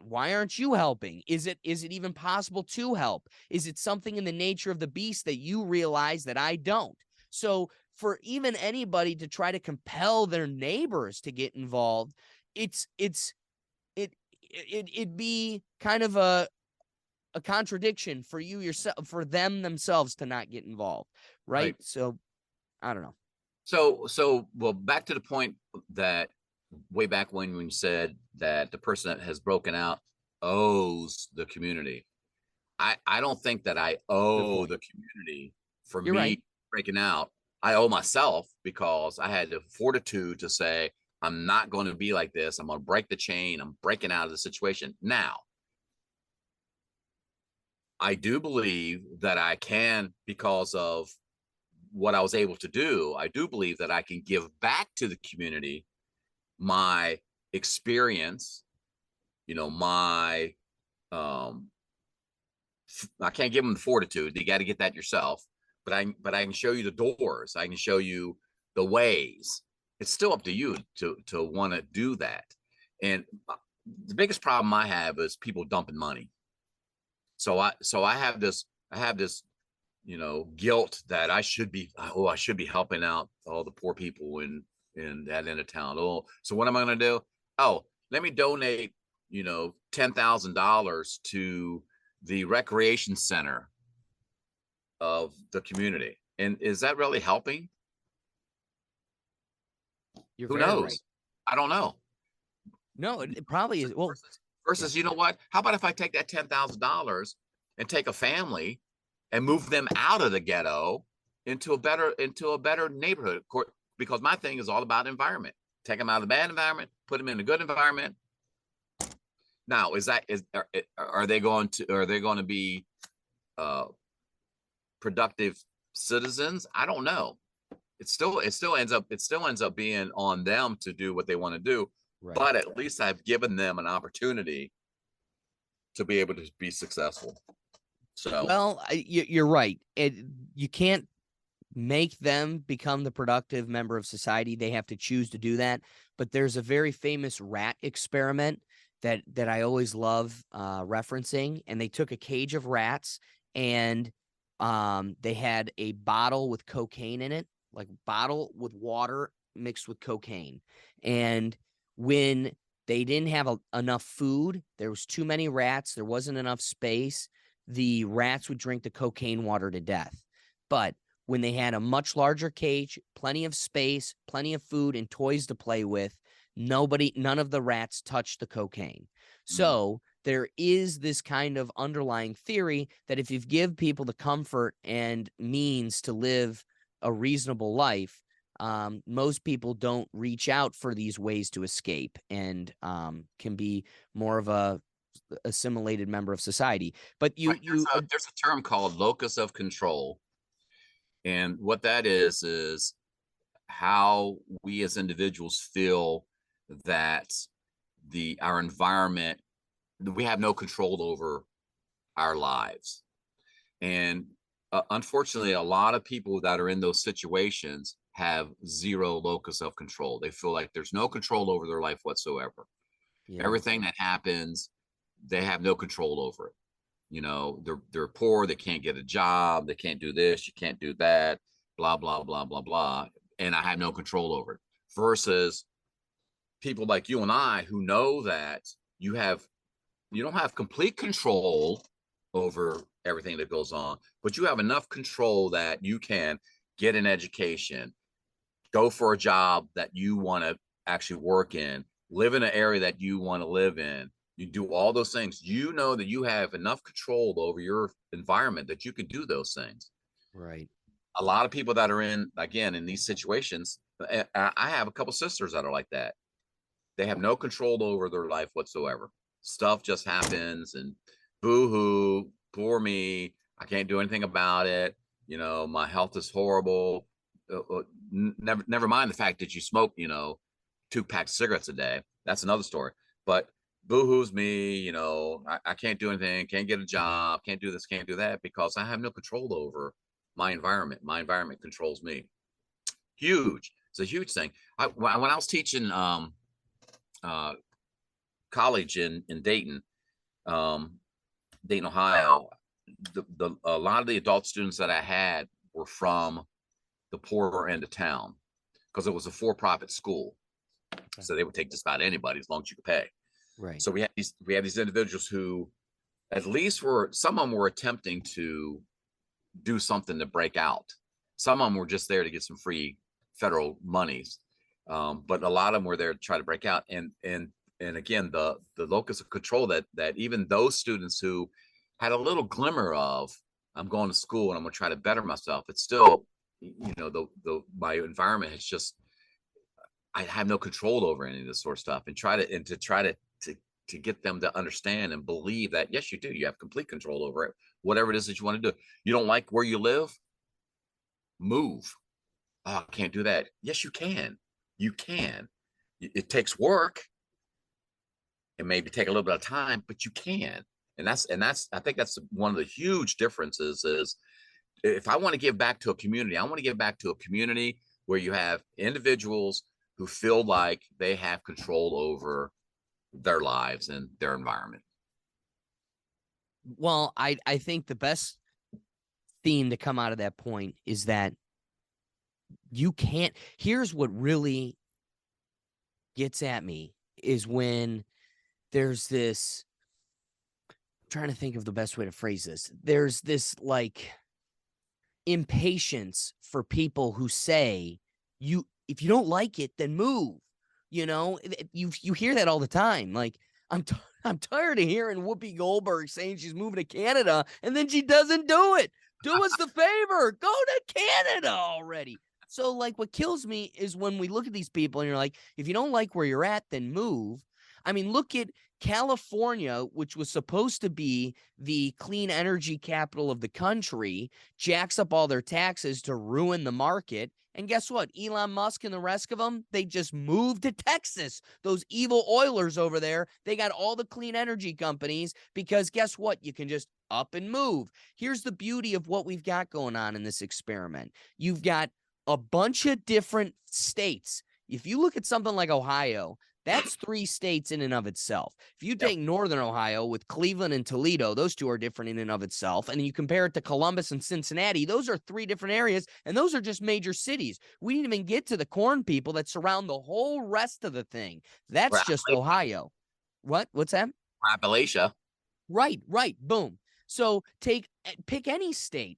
why aren't you helping? Is it even possible to help? Is it something in the nature of the beast that you realize that I don't? So for even anybody to try to compel their neighbors to get involved, it'd be kind of a contradiction for you yourself, for them themselves to not get involved, right? Right. So I don't know. Well, back to the point that way back when you said that the person that has broken out owes the community. I don't think that I Good owe point. the community for You're right. me breaking out. I owe myself because I had the fortitude to say, I'm not going to be like this. I'm going to break the chain. I'm breaking out of the situation. Now, I do believe that I can, because of what I was able to do, I do believe that I can give back to the community my experience, my I can't give them the fortitude. You got to get that yourself. But I can show you the doors. I can show you the ways. It's still up to you to want to do that. And the biggest problem I have is people dumping money. So I have this guilt that I should be helping out all the poor people in that end of town. Oh, so what am I going to do? Oh, let me donate $10,000 to the recreation center of the community. And is that really helping? You're Who very right. knows? I don't know. No, it probably is. Well, Versus, yeah. you know what? How about if I take that $10,000 and take a family and move them out of the ghetto into a better neighborhood? Because my thing is all about environment. Take them out of the bad environment, put them in a good environment. Now, are they going to be productive citizens? I don't know. It still ends up being on them to do what they want to do. Right. But at least I've given them an opportunity to be able to be successful. So, Well, you're right. You can't make them become the productive member of society. They have to choose to do that. But there's a very famous rat experiment that I always love referencing. And they took a cage of rats and they had a bottle with cocaine in it, like bottle with water mixed with cocaine. And when they didn't have enough food, there was too many rats, there wasn't enough space, the rats would drink the cocaine water to death. But when they had a much larger cage, plenty of space, plenty of food, and toys to play with, none of the rats touched the cocaine. So there is this kind of underlying theory that if you give people the comfort and means to live a reasonable life, most people don't reach out for these ways to escape and can be more of a assimilated member of society. But there's a term called locus of control. And what that is how we as individuals feel that our environment, we have no control over our lives. And unfortunately, a lot of people that are in those situations have zero locus of control. They feel like there's no control over their life whatsoever. yeah, Everything that happens, they have no control over it. They're poor, they can't get a job, they can't do this, you can't do that, blah blah blah blah blah, and I have no control over it. Versus people like you and I who know that you don't have complete control over everything that goes on, but you have enough control that you can get an education, go for a job that you want to actually work in, live in an area that you want to live in. You do all those things. You know that you have enough control over your environment that you can do those things. right. A lot of people that are in these situations, I have a couple sisters that are like that. They have no control over their life whatsoever. Stuff just happens and boo hoo, poor me. I can't do anything about it. My health is horrible. Never mind the fact that you smoke, 2 packs of cigarettes a day. That's another story. But boo-hoo's me, I can't do anything, can't get a job, can't do this, can't do that, because I have no control over my environment. My environment controls me. Huge. It's a huge thing. When I was teaching uh, college in Dayton, Dayton, Ohio, a lot of the adult students that I had were from the poorer end of town, because it was a for-profit school. So they would take just about anybody as long as you could pay. Right. So we had these individuals who at least some of them were attempting to do something to break out. Some of them were just there to get some free federal monies. But a lot of them were there to try to break out. And again, the locus of control that even those students who had a little glimmer of, I'm going to school and I'm going to try to better myself, it's still, my environment has just, I have no control over any of this sort of stuff, and to try to get them to understand and believe that, yes, you do. You have complete control over it. Whatever it is that you want to do. You don't like where you live? Move. Oh, I can't do that. Yes, you can. You can. It takes work. It maybe take a little bit of time, but you can. And that's I think that's one of the huge differences is, if I want to give back to a community, I want to give back to a community where you have individuals who feel like they have control over their lives and their environment. Well, I think the best theme to come out of that point is that you can't. Here's what really gets at me is when there's this. I'm trying to think of the best way to phrase this. There's this like impatience for people who say, if you don't like it, then move. You hear that all the time. Like, I'm tired of hearing Whoopi Goldberg saying she's moving to Canada and then she doesn't do it. Do us the favor. Go to Canada already. So, like, what kills me is when we look at these people and you're like, if you don't like where you're at, then move. I mean, look at California, which was supposed to be the clean energy capital of the country, jacks up all their taxes to ruin the market. And guess what? Elon Musk and the rest of them, they just moved to Texas. Those evil oilers over there, they got all the clean energy companies because guess what? You can just up and move. Here's the beauty of what we've got going on in this experiment. You've got a bunch of different states. If you look at something like Ohio, that's 3 states in and of itself. If you take Northern Ohio with Cleveland and Toledo, those 2 are different in and of itself. And then you compare it to Columbus and Cincinnati, those are 3 different areas. And those are just major cities. We didn't even get to the corn people that surround the whole rest of the thing. That's just Ohio. What's that? Appalachia. Right. Boom. So pick any state,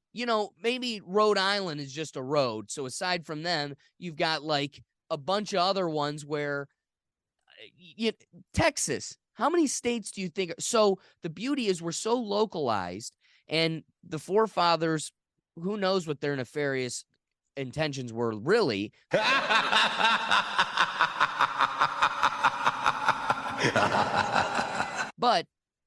maybe Rhode Island is just a road. So aside from them, you've got like a bunch of other ones where Texas, how many states do you think? So the beauty is we're so localized, and the forefathers, who knows what their nefarious intentions were really. But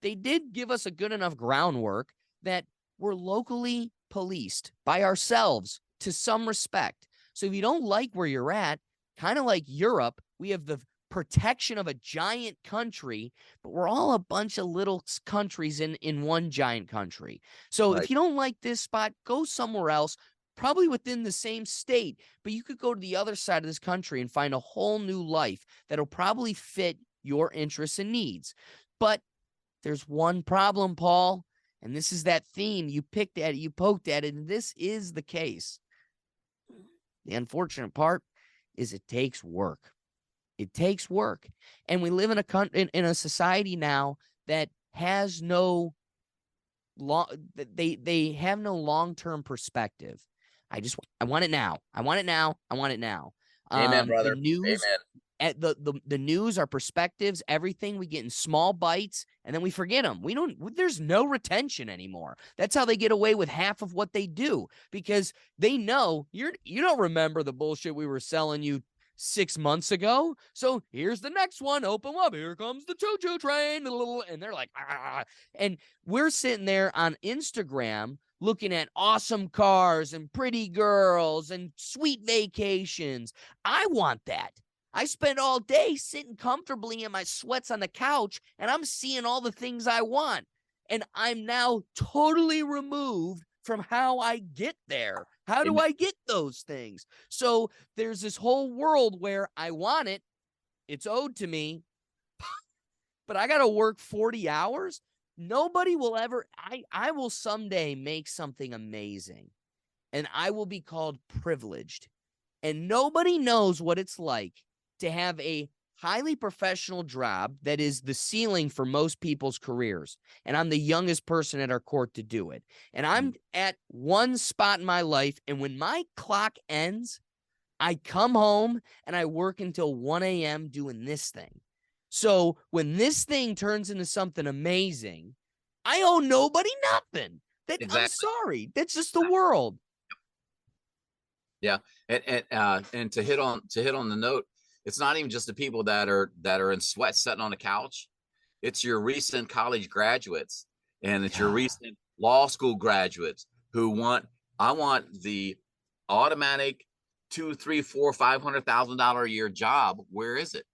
they did give us a good enough groundwork that we're locally policed by ourselves to some respect. So if you don't like where you're at, kind of like Europe, we have the protection of a giant country, but we're all a bunch of little countries in one giant country. So if you don't like this spot, go somewhere else, probably within the same state, but you could go to the other side of this country and find a whole new life that'll probably fit your interests and needs. But there's one problem, Paul, and this is that theme. You picked at it, you poked at it, and this is the case. The unfortunate part is it takes work. It takes work. And we live in a society now that has no they have no long-term perspective. I want it now. I want it now. I want it now. Amen, brother. The news, Amen. The news, our perspectives, everything we get in small bites, and then we forget them. There's no retention anymore. That's how they get away with half of what they do, because they know you don't remember the bullshit we were selling you 6 months ago. So here's the next one. Open up. Here comes the choo-choo train. And they're like, ah. And we're sitting there on Instagram looking at awesome cars and pretty girls and sweet vacations. I want that. I spend all day sitting comfortably in my sweats on the couch, and I'm seeing all the things I want. And I'm now totally removed from how I get there. How do I get those things? So there's this whole world where I want it. It's owed to me, but I got to work 40 hours. Nobody will ever, I will someday make something amazing, and I will be called privileged. And nobody knows what it's like to have a highly professional job that is the ceiling for most people's careers. And I'm the youngest person at our court to do it. And I'm at one spot in my life. And when my clock ends, I come home and I work until 1 a.m. doing this thing. So when this thing turns into something amazing, I owe nobody nothing. Exactly. I'm sorry. That's just the world. Yeah. And to hit on the note, it's not even just the people that are in sweat sitting on the couch. It's your recent college graduates, and it's your recent law school graduates who I want the automatic $200,000, $300,000, $400,000, $500,000 a year job. Where is it?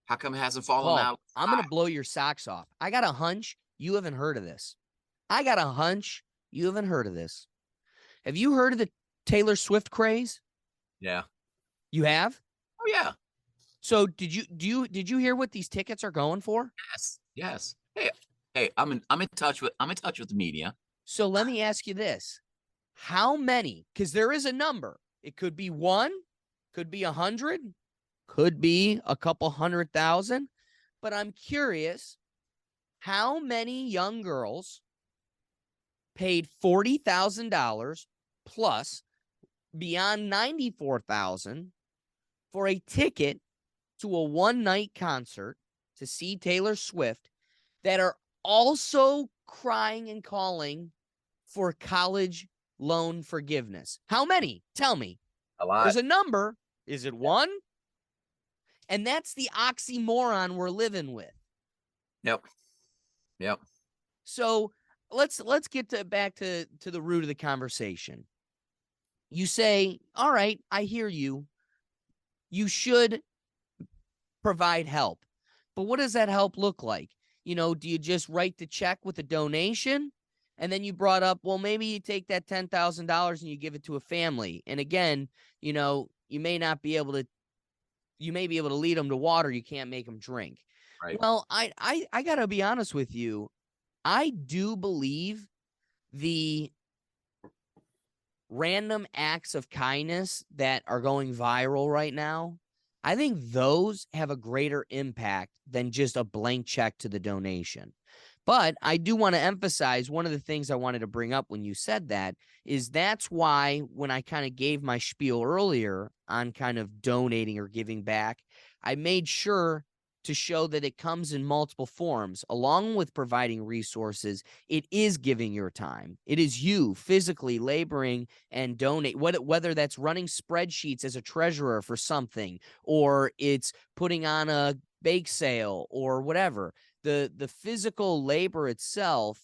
How come it hasn't fallen Paul, out? I'm going to blow your socks off. I got a hunch you haven't heard of this. Have you heard of the Taylor Swift craze? Yeah. You have? Oh yeah. So did you hear what these tickets are going for? Yes. Hey, I'm in touch with the media. So let me ask you this. How many? Because there is a number. It could be 1, could be 100, could be a couple 100,000. But I'm curious, how many young girls paid $40,000 plus beyond $94,000 for a ticket to a one-night concert to see Taylor Swift that are also crying and calling for college loan forgiveness? How many? Tell me. A lot. There's a number. Is it 1? And that's the oxymoron we're living with. Yep. So let's get back to the root of the conversation. You say, all right, I hear you. You should provide help. But what does that help look like? Do you just write the check with a donation? And then you brought up, well, maybe you take that $10,000 and you give it to a family. And again, you may be able to lead them to water. You can't make them drink. Right. Well, I got to be honest with you. I do believe the random acts of kindness that are going viral right now, I think those have a greater impact than just a blank check to the donation. But I do want to emphasize one of the things I wanted to bring up when you said that is that's why when I kind of gave my spiel earlier on kind of donating or giving back, I made sure to show that it comes in multiple forms. Along with providing resources, it is giving your time. It is you physically laboring and donate, whether that's running spreadsheets as a treasurer for something, or it's putting on a bake sale or whatever. The physical labor itself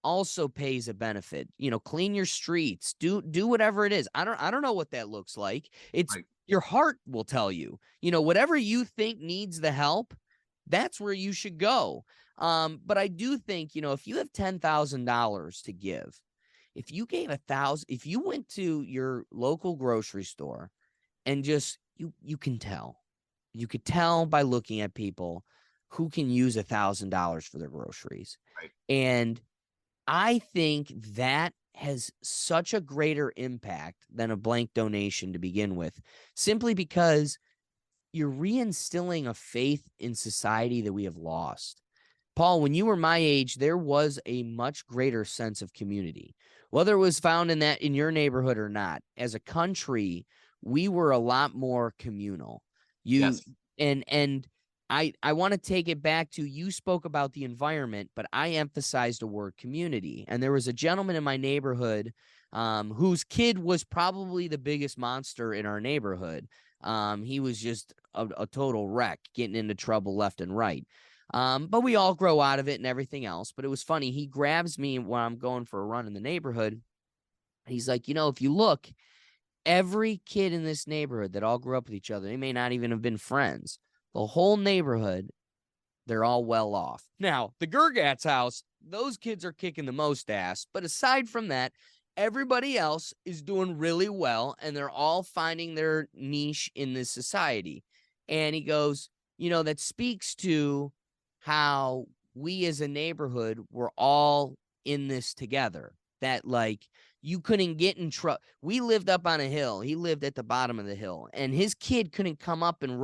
also pays a benefit. Clean your streets, do whatever it is. I don't know what that looks like. It's right. Your heart will tell you, whatever you think needs the help, that's where you should go. But I do think, if you have $10,000 to give, if you gave 1,000, if you went to your local grocery store and just, you could tell by looking at people who can use $1,000 for their groceries. Right. And I think that has such a greater impact than a blank donation to begin with, simply because you're reinstilling a faith in society that we have lost. Paul, when you were my age, there was a much greater sense of community, whether it was found in your neighborhood or not. As a country, we were a lot more communal. Yes. And I want to take it back to, you spoke about the environment, but I emphasized the word community. And there was a gentleman in my neighborhood whose kid was probably the biggest monster in our neighborhood. He was just a total wreck, getting into trouble left and right. But we all grow out of it and everything else. But it was funny. He grabs me when I'm going for a run in the neighborhood. He's like, if you look, every kid in this neighborhood that all grew up with each other, they may not even have been friends. The whole neighborhood, they're all well off. Now, the Gergat's house, those kids are kicking the most ass. But aside from that, everybody else is doing really well, and they're all finding their niche in this society. And he goes, that speaks to how we as a neighborhood were all in this together. That like you couldn't get in trouble. We lived up on a hill. He lived at the bottom of the hill, and his kid couldn't come up and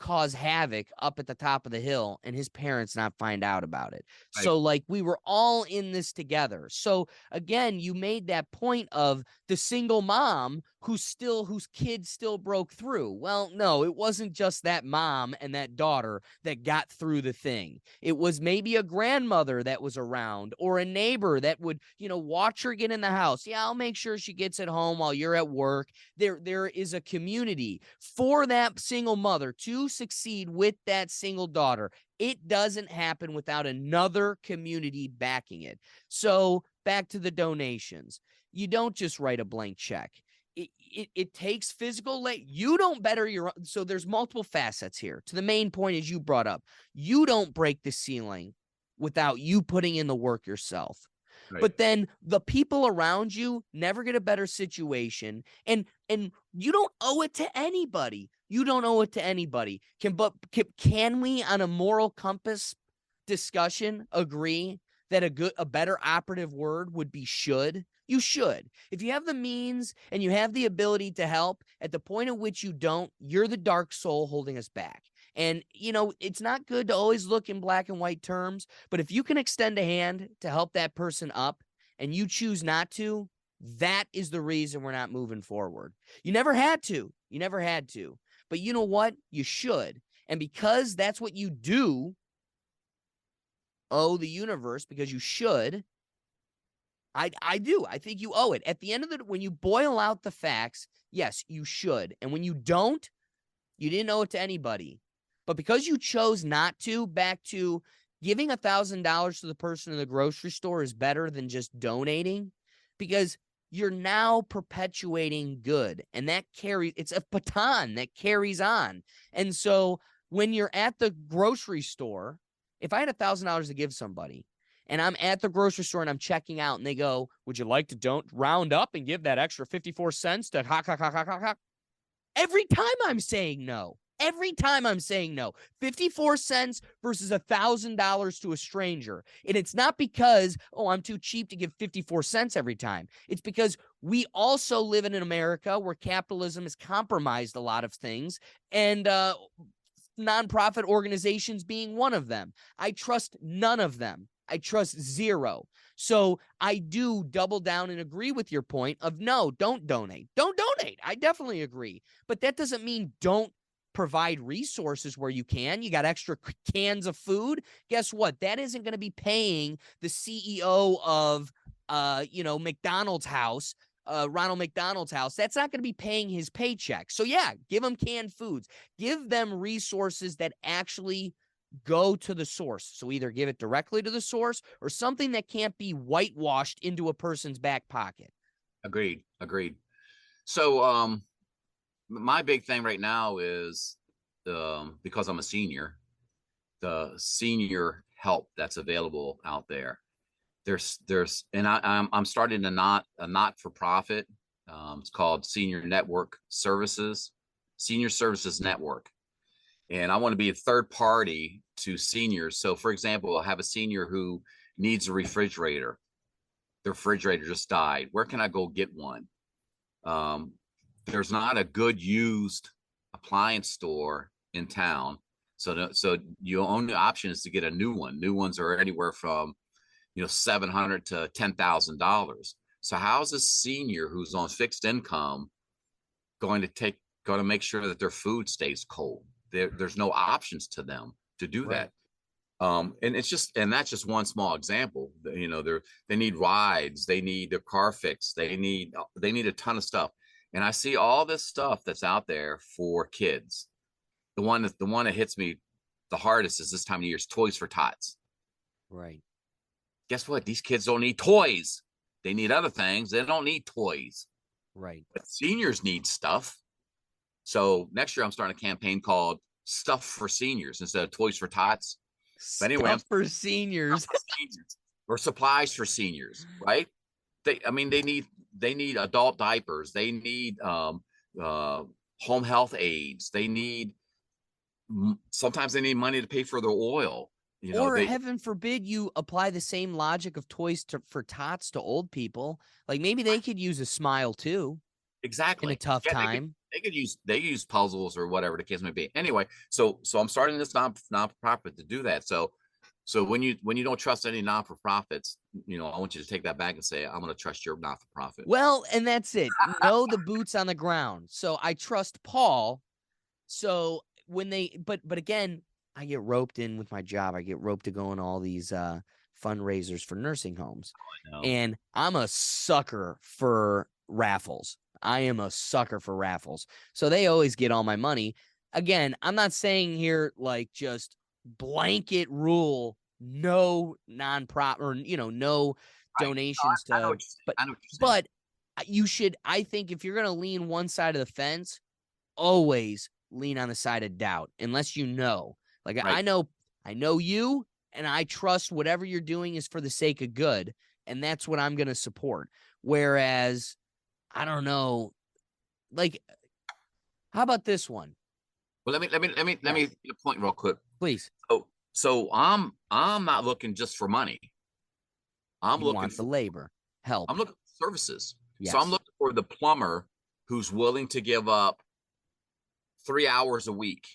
cause havoc up at the top of the hill and his parents not find out about it. Right. So like we were all in this together. So again, you made that point of the single mom whose kid still broke through. Well, no, it wasn't just that mom and that daughter that got through the thing. It was maybe a grandmother that was around or a neighbor that would, watch her get in the house. Yeah, I'll make sure she gets at home while you're at work. There is a community for that single mother to succeed with that single daughter. It doesn't happen without another community backing it. So back to the donations. You don't just write a blank check. It takes physical you don't better your so there's multiple facets here. To the main point as you brought up, you don't break the ceiling without you putting in the work yourself. Right. But then the people around you never get a better situation, and you don't owe it to anybody. You don't owe it to anybody. Can we on a moral compass discussion agree that a better operative word would be should? You should. If you have the means and you have the ability to help, at the point at which you don't, you're the dark soul holding us back. And, it's not good to always look in black and white terms, but if you can extend a hand to help that person up and you choose not to, that is the reason we're not moving forward. You never had to. But you know what? You should. And because that's what you do, owe the universe, because you should, I do. I think you owe it. At the end of when you boil out the facts, yes, you should. And when you don't, you didn't owe it to anybody. But because you chose not to, back to giving $1,000 to the person in the grocery store is better than just donating, because you're now perpetuating good. And it's a baton that carries on. And so when you're at the grocery store, if I had $1,000 to give somebody, and I'm at the grocery store and I'm checking out and they go, would you like to don't round up and give that extra 54 cents to ha. Every time I'm saying no. 54 cents versus $1,000 to a stranger. And it's not because, I'm too cheap to give 54 cents every time. It's because we also live in America where capitalism has compromised a lot of things, and nonprofit organizations being one of them. I trust none of them. I trust zero. So I do double down and agree with your point of no, don't donate. Don't donate. I definitely agree. But that doesn't mean don't provide resources where you can. You got extra cans of food. Guess what? That isn't going to be paying the CEO of, McDonald's house, Ronald McDonald's house. That's not going to be paying his paycheck. So yeah, give them canned foods. Give them resources that actually go to the source. So either give it directly to the source or something that can't be whitewashed into a person's back pocket. Agreed. So, my big thing right now is, because I'm a senior, the senior help that's available out there. And I'm starting a not-for-profit. It's called Senior Services Network. And I want to be a third party to seniors. So for example, I have a senior who needs a refrigerator. Their refrigerator just died. Where can I go get one? There's not a good used appliance store in town. So your only option is to get a new one. New ones are anywhere from, $700 to $10,000. So how's a senior who's on fixed income going to make sure that their food stays cold? There's no options to them to do Right. that. And that's just one small example. They need rides, they need their car fixed, they need a ton of stuff. And I see all this stuff that's out there for kids. The one that hits me the hardest is this time of year is toys for tots. Right. Guess what? These kids don't need toys. They need other things. They don't need toys. Right. But seniors need stuff. So next year I'm starting a campaign called Stuff for Seniors instead of Toys for Tots. But anyway, Stuff for seniors. seniors or supplies for seniors, right? They need adult diapers. They need home health aids. They need sometimes they need money to pay for their oil. Or heaven forbid you apply the same logic of toys for tots to old people. Like maybe they could use a smile too. Exactly. In a tough time. They use puzzles or whatever the case may be. Anyway, so I'm starting this non-profit to do that. So when you don't trust any non-for-profits, I want you to take that back and say, I'm going to trust your not-for-profit. Well, and that's it. Know the boots on the ground. So I trust Paul. So when but again, I get roped in with my job. I get roped to go on all these fundraisers for nursing homes. And I'm a sucker for raffles. I am a sucker for raffles. So they always get all my money. Again, I'm not saying here like just blanket rule, no nonprofit or, no donations to, but you should, I think if you're going to lean one side of the fence, always lean on the side of doubt, unless like right. I know you, and I trust whatever you're doing is for the sake of good. And that's what I'm going to support. Whereas, I don't know, like, how about this one? Well, let me get a point real quick, please. So I'm not looking just for money. I'm looking for the labor help. I'm looking for services. Yes. So I'm looking for the plumber who's willing to give up 3 hours a week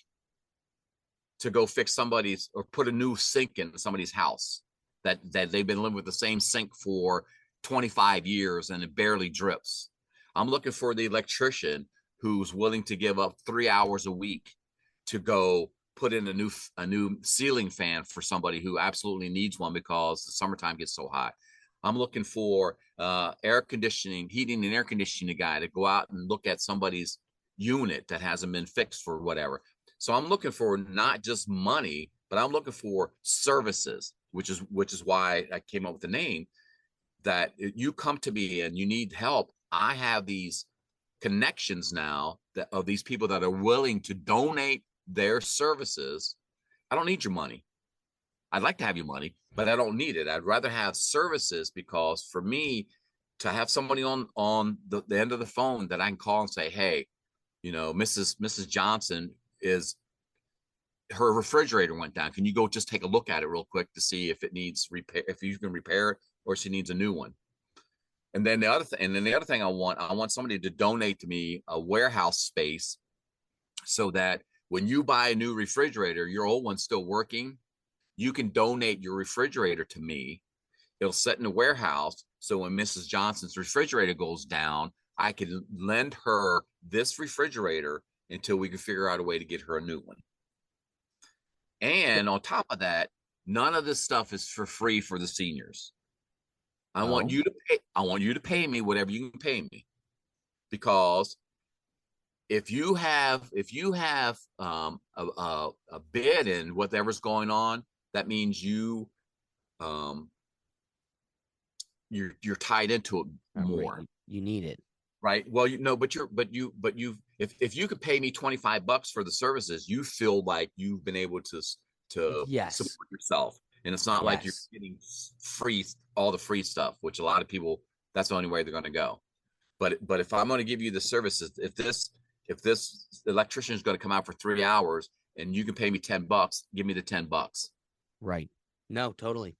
to go fix somebody's or put a new sink in somebody's house that they've been living with the same sink for 25 years and it barely drips. I'm looking for the electrician who's willing to give up 3 hours a week to go put in a new ceiling fan for somebody who absolutely needs one because the summertime gets so hot. I'm looking for heating and air conditioning guy to go out and look at somebody's unit that hasn't been fixed for whatever. So I'm looking for not just money, but I'm looking for services, which is why I came up with the name. That you come to me and you need help. I have these connections now of these people that are willing to donate their services. I don't need your money. I'd like to have your money, but I don't need it. I'd rather have services because for me to have somebody on the end of the phone that I can call and say, hey, Mrs. Johnson her refrigerator went down. Can you go just take a look at it real quick to see if it needs repair, if you can repair it or she needs a new one? And then the other thing I want somebody to donate to me a warehouse space so that when you buy a new refrigerator, your old one's still working, you can donate your refrigerator to me. It'll sit in the warehouse. So when Mrs. Johnson's refrigerator goes down, I can lend her this refrigerator until we can figure out a way to get her a new one. And on top of that, none of this stuff is for free for the seniors. I want you to pay me whatever you can pay me, because if you have a bid in whatever's going on, that means you're tied into it more. Right. You need it. Right. Well, if you could pay me $25 for the services, you feel like you've been able to support yourself. And it's not like you're getting all the free stuff, which a lot of people, that's the only way they're going to go. But if I'm going to give you the services, if this electrician is going to come out for 3 hours and you can pay me $10, give me the $10. Right. No, totally.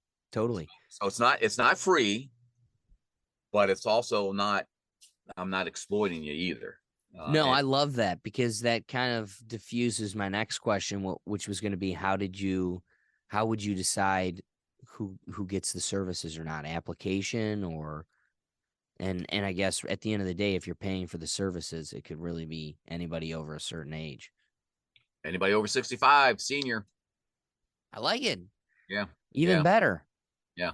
So it's not free, but it's also not, I'm not exploiting you either. No, I love that, because that kind of diffuses my next question, which was going to be, how would you decide who gets the services or not? Application or, and I guess at the end of the day, if you're paying for the services, it could really be anybody over a certain age. Anybody over 65, senior. I like it. Yeah. Even better. Yeah.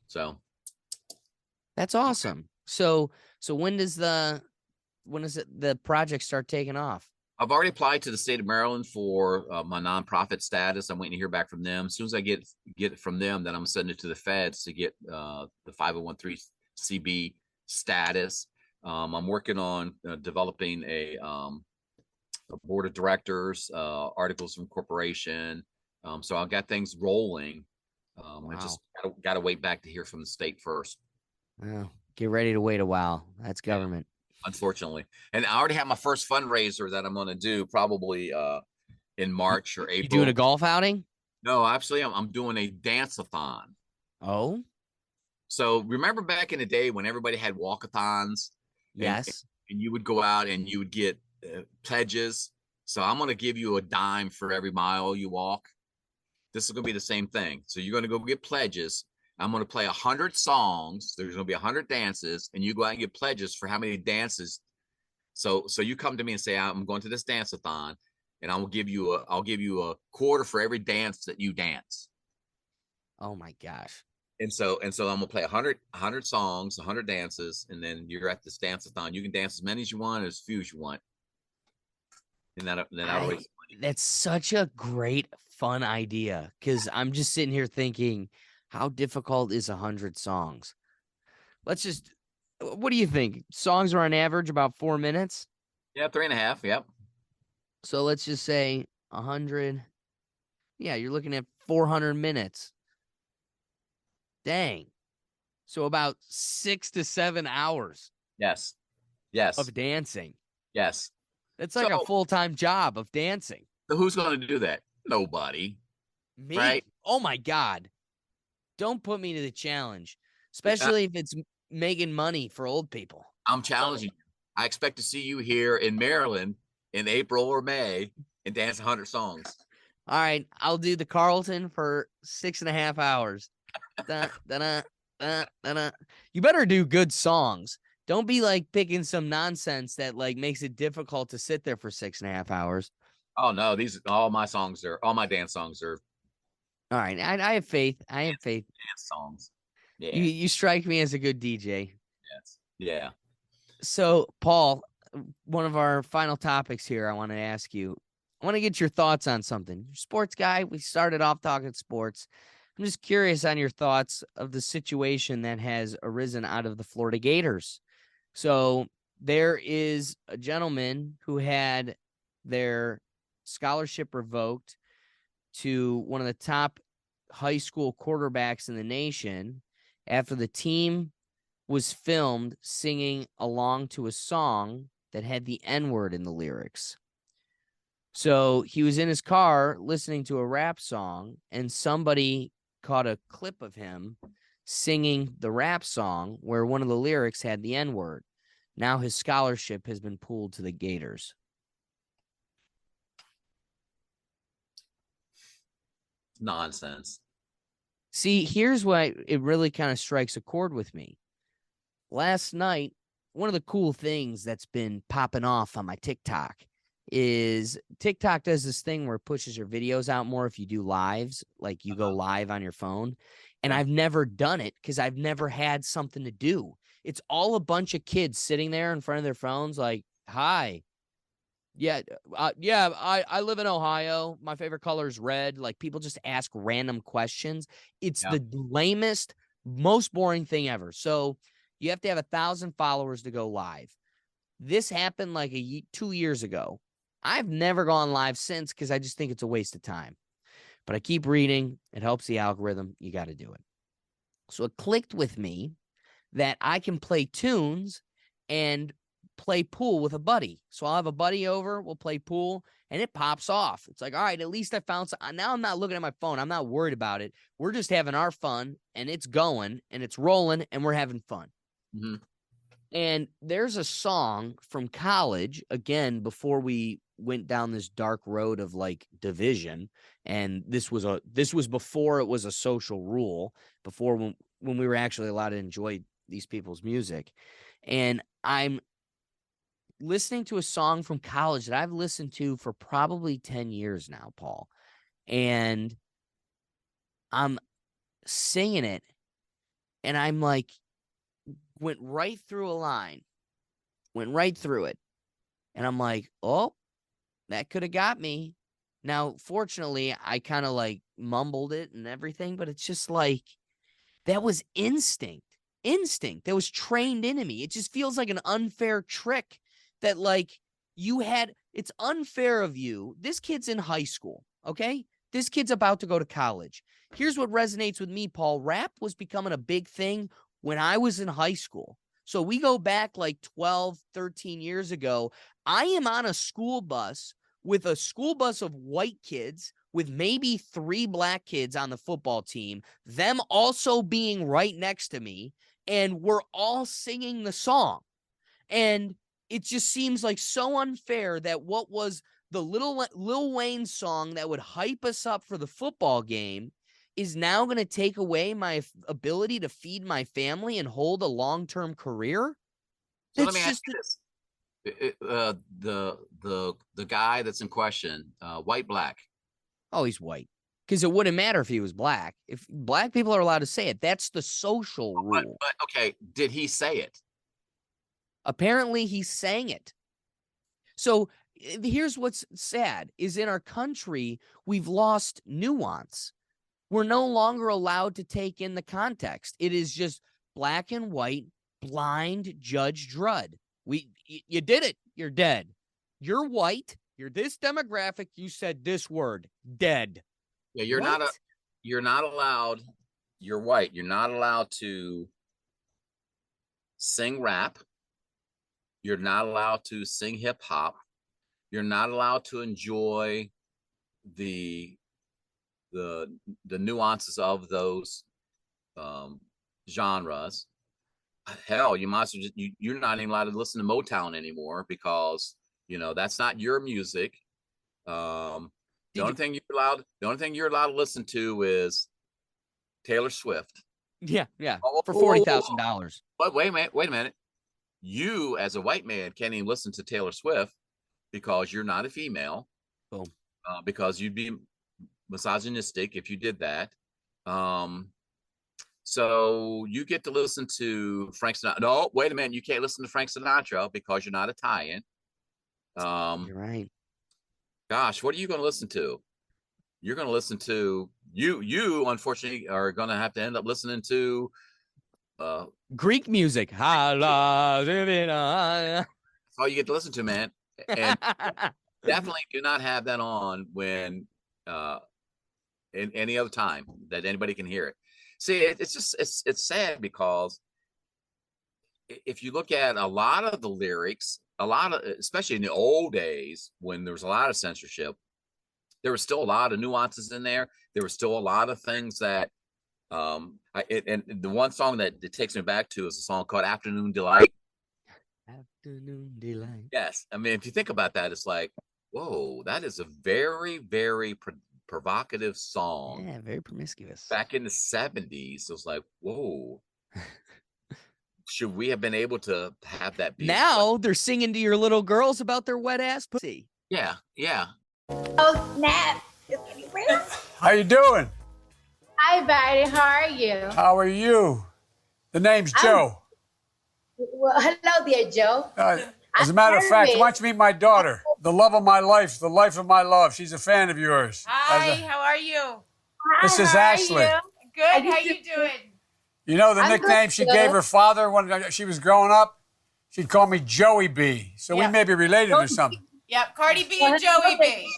So that's awesome. So when does the project start taking off? I've already applied to the state of Maryland for my nonprofit status. I'm waiting to hear back from them. As soon as I get it from them, then I'm sending it to the feds to get the 501(c)(3) status. I'm working on developing a board of directors, articles of incorporation. So I got things rolling. I just got to wait back to hear from the state first. Well, get ready to wait a while. That's government. Yeah, unfortunately. And I already have my first fundraiser that I'm going to do probably in March or April. You doing a golf outing? No, actually, I'm doing a dance-a-thon. Oh, so remember back in the day when everybody had walkathons? Yes. And you would go out and you would get pledges. So I'm going to give you a dime for every mile you walk. This is going to be the same thing. So you're going to go get pledges. I'm going to play 100 songs. There's going to be 100 dances, and you go out and get pledges for how many dances. So you come to me and say, I'm going to this dance-a-thon, and I'll give you a quarter for every dance that you dance. Oh my gosh. And so I'm gonna play 100 songs, 100 dances, and then you're at this dance-a-thon. You can dance as many as you want, as few as you want. And that's such a great fun idea, because I'm just sitting here thinking, how difficult is 100 songs? What do you think? Songs are on average about 4 minutes. Yeah, 3.5. Yep. So let's just say 100. Yeah, you're looking at 400 minutes. Dang. So about 6 to 7 hours. Yes. Of dancing. Yes. That's like a full-time job of dancing. So who's going to do that? Nobody. Me? Right? Oh my God. Don't put me to the challenge, especially if it's making money for old people. I'm challenging you. I expect to see you here in Maryland in April or May and dance 100 songs. All right. I'll do the Carlton for 6.5 hours. You better do good songs. Don't be like picking some nonsense that like makes it difficult to sit there for 6.5 hours. Oh no, all my dance songs are. All right, I have faith. I have faith. Dance songs. Yeah. You strike me as a good DJ. Yes. Yeah. So, Paul, one of our final topics here, I want to ask you. I want to get your thoughts on something. You're a sports guy. We started off talking sports. I'm just curious on your thoughts of the situation that has arisen out of the Florida Gators. So there is a gentleman who had their scholarship revoked to one of the top high school quarterbacks in the nation after the team was filmed singing along to a song that had the N-word in the lyrics. So he was in his car listening to a rap song, and somebody caught a clip of him singing the rap song where one of the lyrics had the N-word. Now his scholarship has been pulled to the Gators. Nonsense. See, here's why it really kind of strikes a chord with me. Last night, one of the cool things that's been popping off on my TikTok is TikTok does this thing where it pushes your videos out more if you do lives, like you go live on your phone. And I've never done it because I've never had something to do. It's all a bunch of kids sitting there in front of their phones like, hi. Yeah, I live in Ohio. My favorite color is red. Like, people just ask random questions. It's the lamest, most boring thing ever. So you have to have 1,000 followers to go live. This happened like 2 years ago. I've never gone live since because I just think it's a waste of time. But I keep reading. It helps the algorithm. You got to do it. So it clicked with me that I can play tunes and play pool with a buddy. So I'll have a buddy over, we'll play pool, and it pops off. It's like, all right, at least I found some. Now I'm not looking at my phone. I'm not worried about it. We're just having our fun, and it's going, and it's rolling, and we're having fun. Mm-hmm. And there's a song from college, again, before we went down this dark road of like division. And this was before it was a social rule, before when we were actually allowed to enjoy these people's music. And I'm listening to a song from college that I've listened to for probably 10 years now, Paul. And I'm singing it, and I'm like, went right through a line, went right through it. And I'm like, oh, That could have got me. Now, fortunately, I kind of like mumbled it and everything, but it's just like that was instinct. Instinct that was trained into me. It just feels like an unfair trick that, like, you had. It's unfair of you. This kid's in high school, okay? This kid's about to go to college. Here's what resonates with me, Paul. Rap was becoming a big thing when I was in high school. So we go back like 12, 13 years ago. I am on a school bus with a school bus of white kids with maybe 3 black kids on the football team, them also being right next to me, and we're all singing the song. And it just seems like so unfair that what was the Lil Wayne song that would hype us up for the football game is now going to take away my ability to feed my family and hold a long-term career. So That's let me ask just you this. The guy that's in question, white, black. Oh, he's white. Because it wouldn't matter if he was black. If black people are allowed to say it, that's the social rule. But okay, did he say it? Apparently, he sang it. So here's what's sad is in our country, we've lost nuance. We're no longer allowed to take in the context. It is just black and white, blind Judge Dredd. You did it. You're dead. You're white. You're this demographic. You said this word, dead. Yeah, you're not allowed. You're white. You're not allowed to sing rap. You're not allowed to sing hip hop. You're not allowed to enjoy the nuances of those genres. Hell, you might as well you're not even allowed to listen to Motown anymore because that's not your music. The only thing you're allowed to listen to is Taylor Swift. Yeah, for $40,000. But wait a minute. You, as a white man, can't even listen to Taylor Swift because you're not a female. Boom. Because you'd be misogynistic if you did that. So you get to listen to Frank Sinatra. No, wait a minute. You can't listen to Frank Sinatra because you're not Italian. You're right. Gosh, what are you going to listen to? You're going to listen to you unfortunately are going to have to end up listening to Greek music. That's all you get to listen to, man. And definitely do not have that on when in any other time that anybody can hear it. See, it's sad because if you look at a lot of the lyrics, especially in the old days when there was a lot of censorship, there was still a lot of nuances in there. There was still a lot of things that and the one song that it takes me back to is a song called Afternoon Delight. Afternoon Delight. Yes. I mean, if you think about that, it's like, whoa, that is a very, very provocative song. Yeah, very promiscuous. Back in the 70s, it was like, whoa. Should we have been able to have that be? Now they're singing to your little girls about their wet ass pussy. Yeah. Oh, snap. How you doing? Hi, Barry. How are you? How are you? The name's Joe. Well, hello there, Joe. As a matter of fact, why don't you meet my daughter? The love of my life, the life of my love. She's a fan of yours. Hi, how are you? This is How are Ashley. you? Good, how you doing? You know the I'm nickname good, she Joe. gave her father when she was growing up? She'd call me Joey B. So we Yeah. may be related or something. Yep, Cardi B Well, and Joey hello B.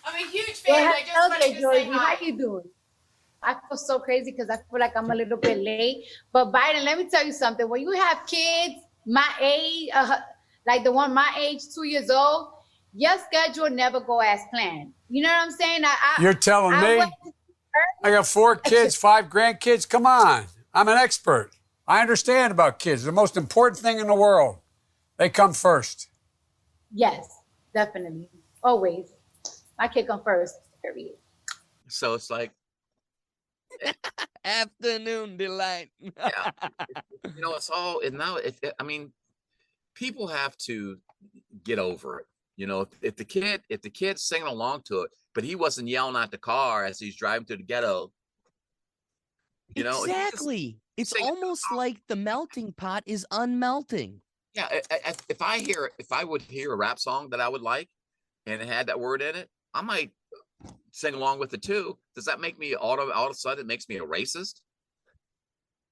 I'm a huge fan. Well, I just hello wanted there, to Joey. say How hi. you doing? I feel so crazy because I feel like I'm a little bit late. But Biden, let me tell you something. When you have kids my age, like the one my age, 2 years old, your schedule never go as planned. You know what I'm saying? You're telling me? I got 4 kids, 5 grandkids. Come on. I'm an expert. I understand about kids. The most important thing in the world. They come first. Yes, definitely. Always. My kid come first, period. So it's like, Afternoon Delight. yeah, it's all now. I mean, people have to get over it. If the kid's singing along to it, but he wasn't yelling at the car as he's driving to the ghetto. Exactly. It's almost like the melting pot is unmelting. Yeah. If I would hear a rap song that I would like, and it had that word in it, I might sing along with it too. Does that make me all of a sudden it makes me a racist?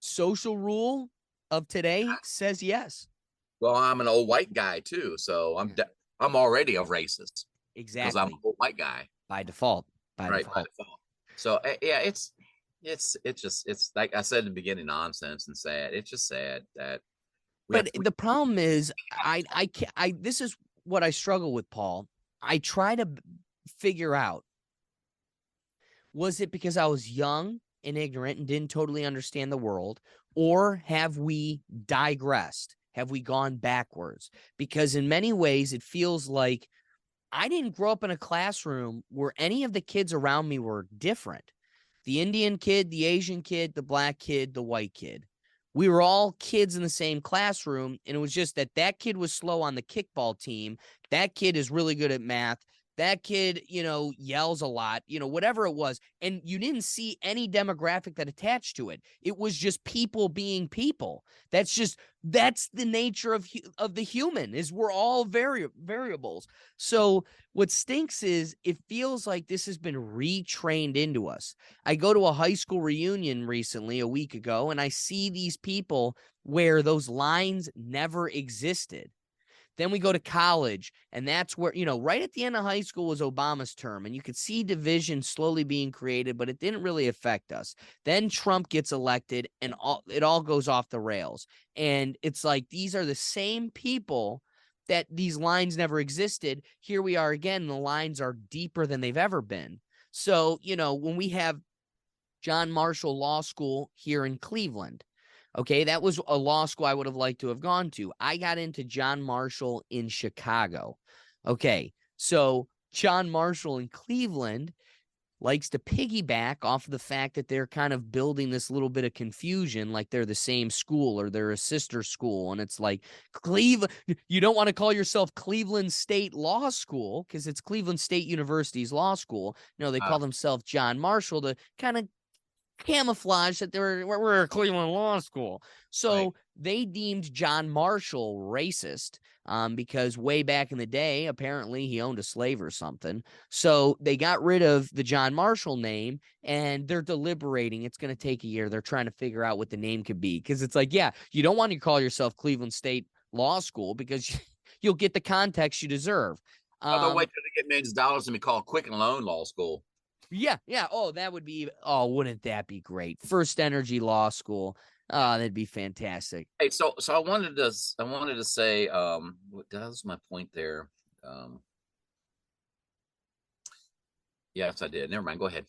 Social rule of today says yes. Well, I'm an old white guy too, so I'm already a racist because I'm an Exactly. old white guy, By default. By right? By default. default. So yeah, it's like I said in the beginning, nonsense and sad. It's just sad that we have But the problem is, this is what I struggle with, Paul. I try to figure out, was it because I was young and ignorant and didn't totally understand the world, or have we digressed? Have we gone backwards? Because in many ways, it feels like I didn't grow up in a classroom where any of the kids around me were different. The Indian kid, the Asian kid, the black kid, the white kid. We were all kids in the same classroom, and it was just that kid was slow on the kickball team. That kid is really good at math. That kid, yells a lot, whatever it was. And you didn't see any demographic that attached to it. It was just people being people. That's the nature of the human, is we're all variables. So what stinks is it feels like this has been retrained into us. I go to a high school reunion recently, a week ago, and I see these people where those lines never existed. Then we go to college, and that's where, right at the end of high school was Obama's term, and you could see division slowly being created, but it didn't really affect us. Then Trump gets elected, and it all goes off the rails. And it's like these are the same people that these lines never existed. Here we are again, and the lines are deeper than they've ever been. So, when we have John Marshall Law School here in Cleveland, okay, that was a law school I would have liked to have gone to. I got into John Marshall in Chicago. Okay, so John Marshall in Cleveland likes to piggyback off of the fact that they're kind of building this little bit of confusion, like they're the same school or they're a sister school. And it's like, Cleveland, you don't want to call yourself Cleveland State Law School because it's Cleveland State University's law school. They call themselves John Marshall to kind of camouflage that we're a Cleveland law school. So Right. they deemed John Marshall racist because way back in the day, apparently he owned a slave or something. So they got rid of the John Marshall name, and they're deliberating. It's going to take a year. They're trying to figure out what the name could be, because it's like, yeah, you don't want to call yourself Cleveland State Law School because you'll get the context you deserve. Although wait till they get millions of dollars and be called Quicken Loan Law School. Yeah. Oh, that would be. Oh, wouldn't that be great? First Energy Law School. Oh, that'd be fantastic. Hey, so I wanted to say, that was my point there. Yes, I did. Never mind. Go ahead.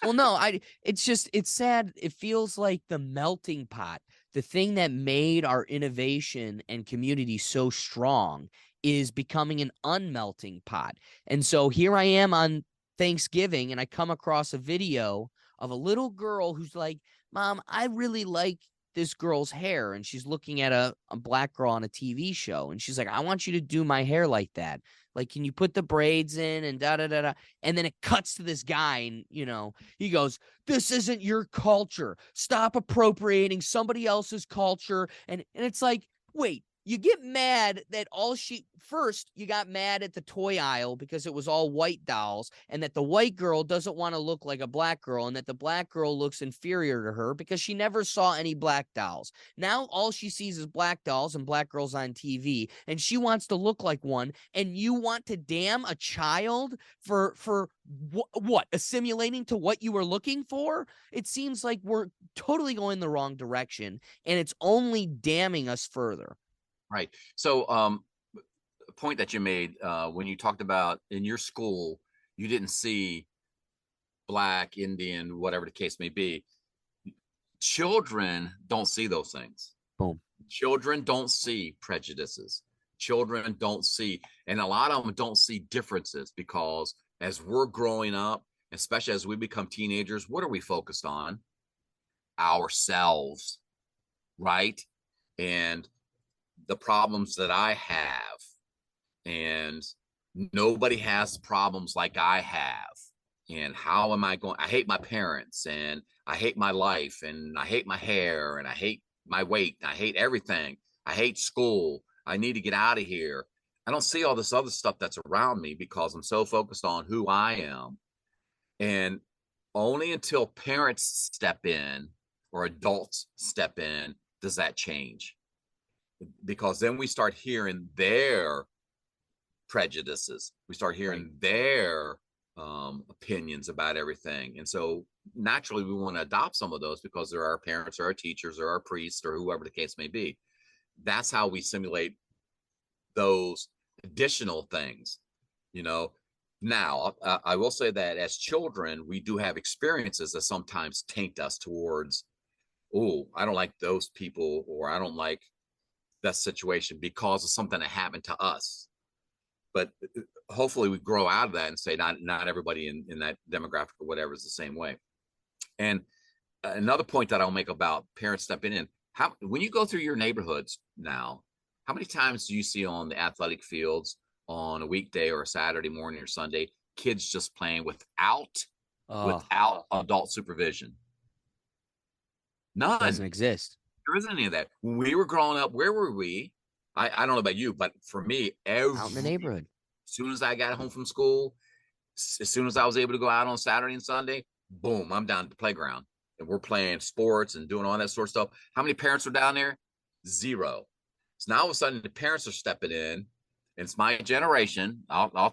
Well, no, it's sad. It feels like the melting pot, the thing that made our innovation and community so strong, is becoming an unmelting pot. And so here I am on Thanksgiving, and I come across a video of a little girl who's like, Mom, I really like this girl's hair. And she's looking at a black girl on a TV show. And she's like, I want you to do my hair like that. Like, can you put the braids in and da da da da? And then it cuts to this guy, and he goes, "This isn't your culture. Stop appropriating somebody else's culture." And it's like, wait, you get mad that you got mad at the toy aisle because it was all white dolls, and that the white girl doesn't want to look like a black girl, and that the black girl looks inferior to her because she never saw any black dolls. Now all she sees is black dolls and black girls on TV, and she wants to look like one, and you want to damn a child for what? Assimilating to what you were looking for? It seems like we're totally going the wrong direction, and it's only damning us further. Right. So, a point that you made when you talked about in your school, you didn't see black, Indian, whatever the case may be. Children don't see those things. Boom. Children don't see prejudices. Children don't see, and a lot of them don't see differences, because as we're growing up, especially as we become teenagers, what are we focused on? Ourselves, right? And the problems that I have, and nobody has problems like I have. And how am I going? I hate my parents, and I hate my life, and I hate my hair, and I hate my weight. I hate everything. I hate school. I need to get out of here. I don't see all this other stuff that's around me because I'm so focused on who I am. And only until parents step in or adults step in does that change. Because then we start hearing their prejudices. We start hearing their opinions about everything. And so naturally we want to adopt some of those because they're our parents or our teachers or our priests or whoever the case may be. That's how we simulate those additional things, you know. Now, I will say that as children, we do have experiences that sometimes taint us towards, oh, I don't like those people, or I don't like that situation because of something that happened to us. But hopefully we grow out of that and say not everybody in that demographic or whatever is the same way. And another point that I'll make about parents stepping in, how when you go through your neighborhoods now, how many times do you see on the athletic fields on a weekday or a Saturday morning or Sunday, kids just playing without adult supervision? None. Doesn't exist. There isn't any of that. When we were growing up, where were we? I don't know about you, but for me, Out in the neighborhood. as soon as I got home from school, as soon as I was able to go out on Saturday and Sunday, boom, I'm down at the playground and we're playing sports and doing all that sort of stuff. How many parents are down there? Zero. So now all of a sudden the parents are stepping in, and it's my generation. I'll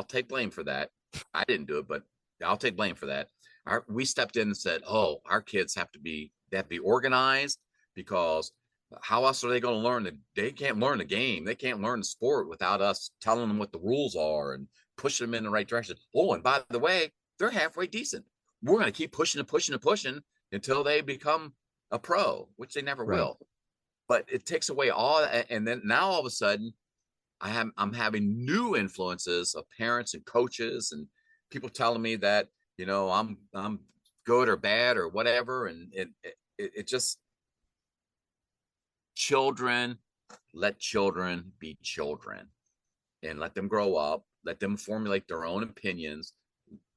take blame for that. I didn't do it, but I'll take blame for that. We stepped in and said, "Oh, our kids have to be organized because how else are they going to learn? They can't learn the game. They can't learn the sport without us telling them what the rules are and pushing them in the right direction. Oh, and by the way, they're halfway decent. We're going to keep pushing and pushing and pushing until they become a pro, which they never will. But it takes away all, and then now all of a sudden, I'm having new influences of parents and coaches and people telling me that, you know, I'm good or bad or whatever, and it just, children, let children be children and let them grow up, let them formulate their own opinions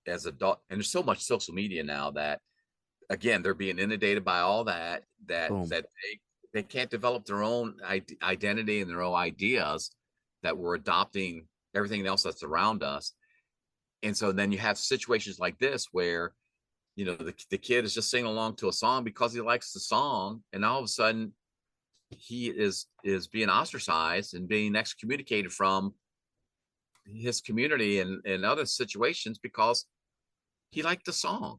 as adult. And there's so much social media now that, again, they're being inundated by all that they can't develop their own identity and their own ideas, that we're adopting everything else that's around us. And so then you have situations like this where, you know, the kid is just singing along to a song because he likes the song, and all of a sudden he is being ostracized and being excommunicated from his community and other situations because he liked the song.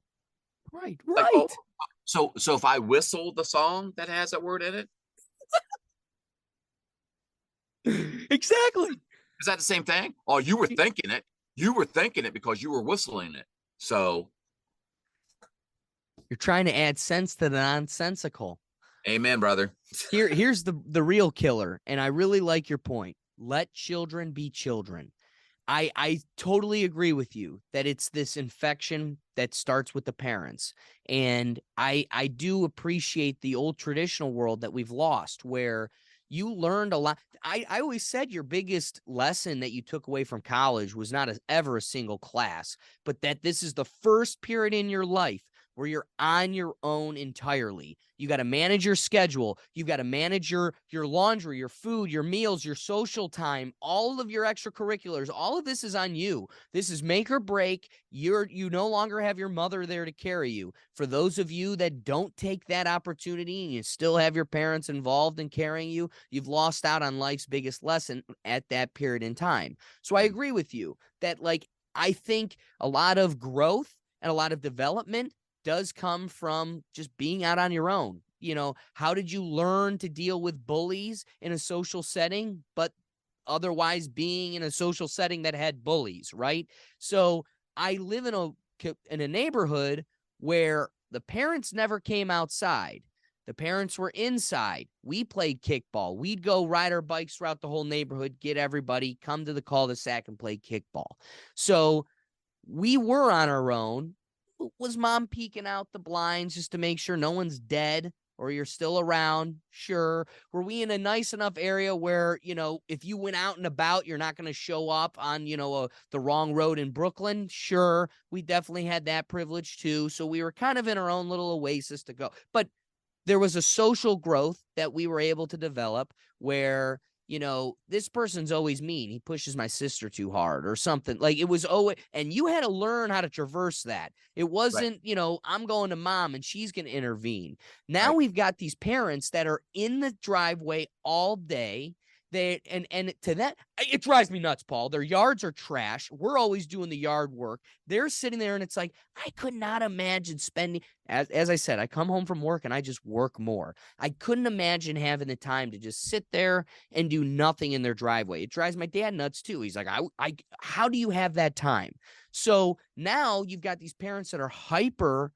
Right. Like, oh, so if I whistle the song that has that word in it, Exactly. is that the same thing? Oh, you were thinking it. You were thinking it because you were whistling it. So You're trying to add sense to the nonsensical. amen, brother. Here's the real killer, and I really like your point. Let children be children. I totally agree with you that it's this infection that starts with the parents. And I do appreciate the old traditional world that we've lost, where you learned a lot. I always said your biggest lesson that you took away from college was not ever a single class, but that this is the first period in your life where you're on your own entirely. You got to manage your schedule. You've got to manage your laundry, your food, your meals, your social time, all of your extracurriculars. All of this is on you. This is make or break. You no longer have your mother there to carry you. For those of you that don't take that opportunity and you still have your parents involved in carrying you, you've lost out on life's biggest lesson at that period in time. So I agree with you that, like, I think a lot of growth and a lot of development does come from just being out on your own. You know, how did you learn to deal with bullies in a social setting, but otherwise being in a social setting that had bullies, right? So I live in a neighborhood where the parents never came outside. The parents were inside. We played kickball. We'd go ride our bikes throughout the whole neighborhood, get everybody, come to the cul-de-sac and play kickball. So we were on our own. Was mom peeking out the blinds just to make sure no one's dead or you're still around? Sure. Were we in a nice enough area where, you know, if you went out and about, you're not going to show up on, you know, the wrong road in Brooklyn? Sure. We definitely had that privilege too. So we were kind of in our own little oasis to go. But there was a social growth that we were able to develop where this person's always mean. He pushes my sister too hard or something. Like it was always, and you had to learn how to traverse that. It Right. wasn't, I'm going to mom and she's going to intervene. Now Right. we've got these parents that are in the driveway all day. And to that, it drives me nuts, Paul. Their yards are trash. We're always doing the yard work. They're sitting there and it's like, I could not imagine spending, as I said, I come home from work and I just work more. I couldn't imagine having the time to just sit there and do nothing in their driveway. It drives my dad nuts too. He's like, how do you have that time? So now you've got these parents that are hyper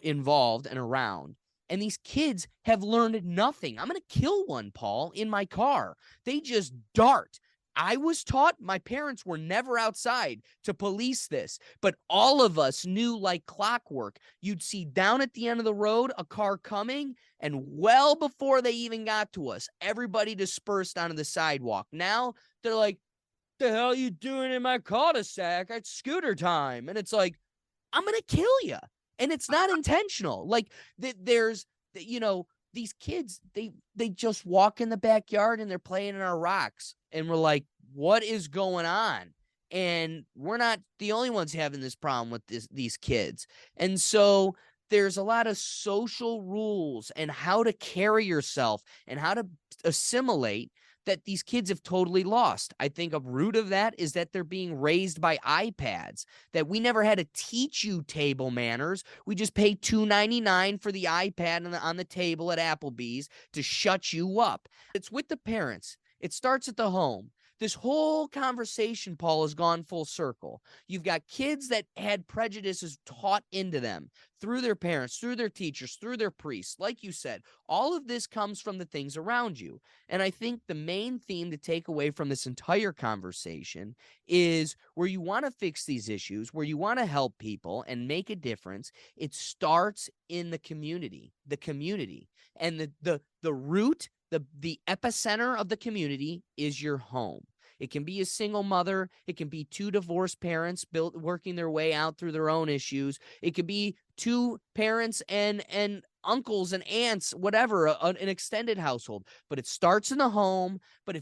involved and around. And these kids have learned nothing. I'm going to kill one, Paul, in my car. They just dart. I was taught, my parents were never outside to police this, but all of us knew like clockwork. You'd see down at the end of the road a car coming, and well before they even got to us, everybody dispersed onto the sidewalk. Now they're like, the hell are you doing in my cul-de-sac? It's scooter time. And it's like, I'm going to kill you. And it's not intentional. Like there's, these kids, they just walk in the backyard and they're playing in our rocks. And we're like, what is going on? And we're not the only ones having this problem with these kids. And so there's a lot of social rules and how to carry yourself and how to assimilate that these kids have totally lost. I think a root of that is that they're being raised by iPads, that we never had to teach you table manners. We just pay $2.99 for the iPad on the table at Applebee's to shut you up. It's with the parents. It starts at the home. This whole conversation, Paul, has gone full circle. You've got kids that had prejudices taught into them through their parents, through their teachers, through their priests. Like you said, all of this comes from the things around you. And I think the main theme to take away from this entire conversation is where you want to fix these issues, where you want to help people and make a difference, it starts in the community. And the root, the epicenter of the community is your home. It can be a single mother. It can be two divorced parents working their way out through their own issues. It could be two parents and uncles and aunts, whatever, an extended household. But it starts in the home. But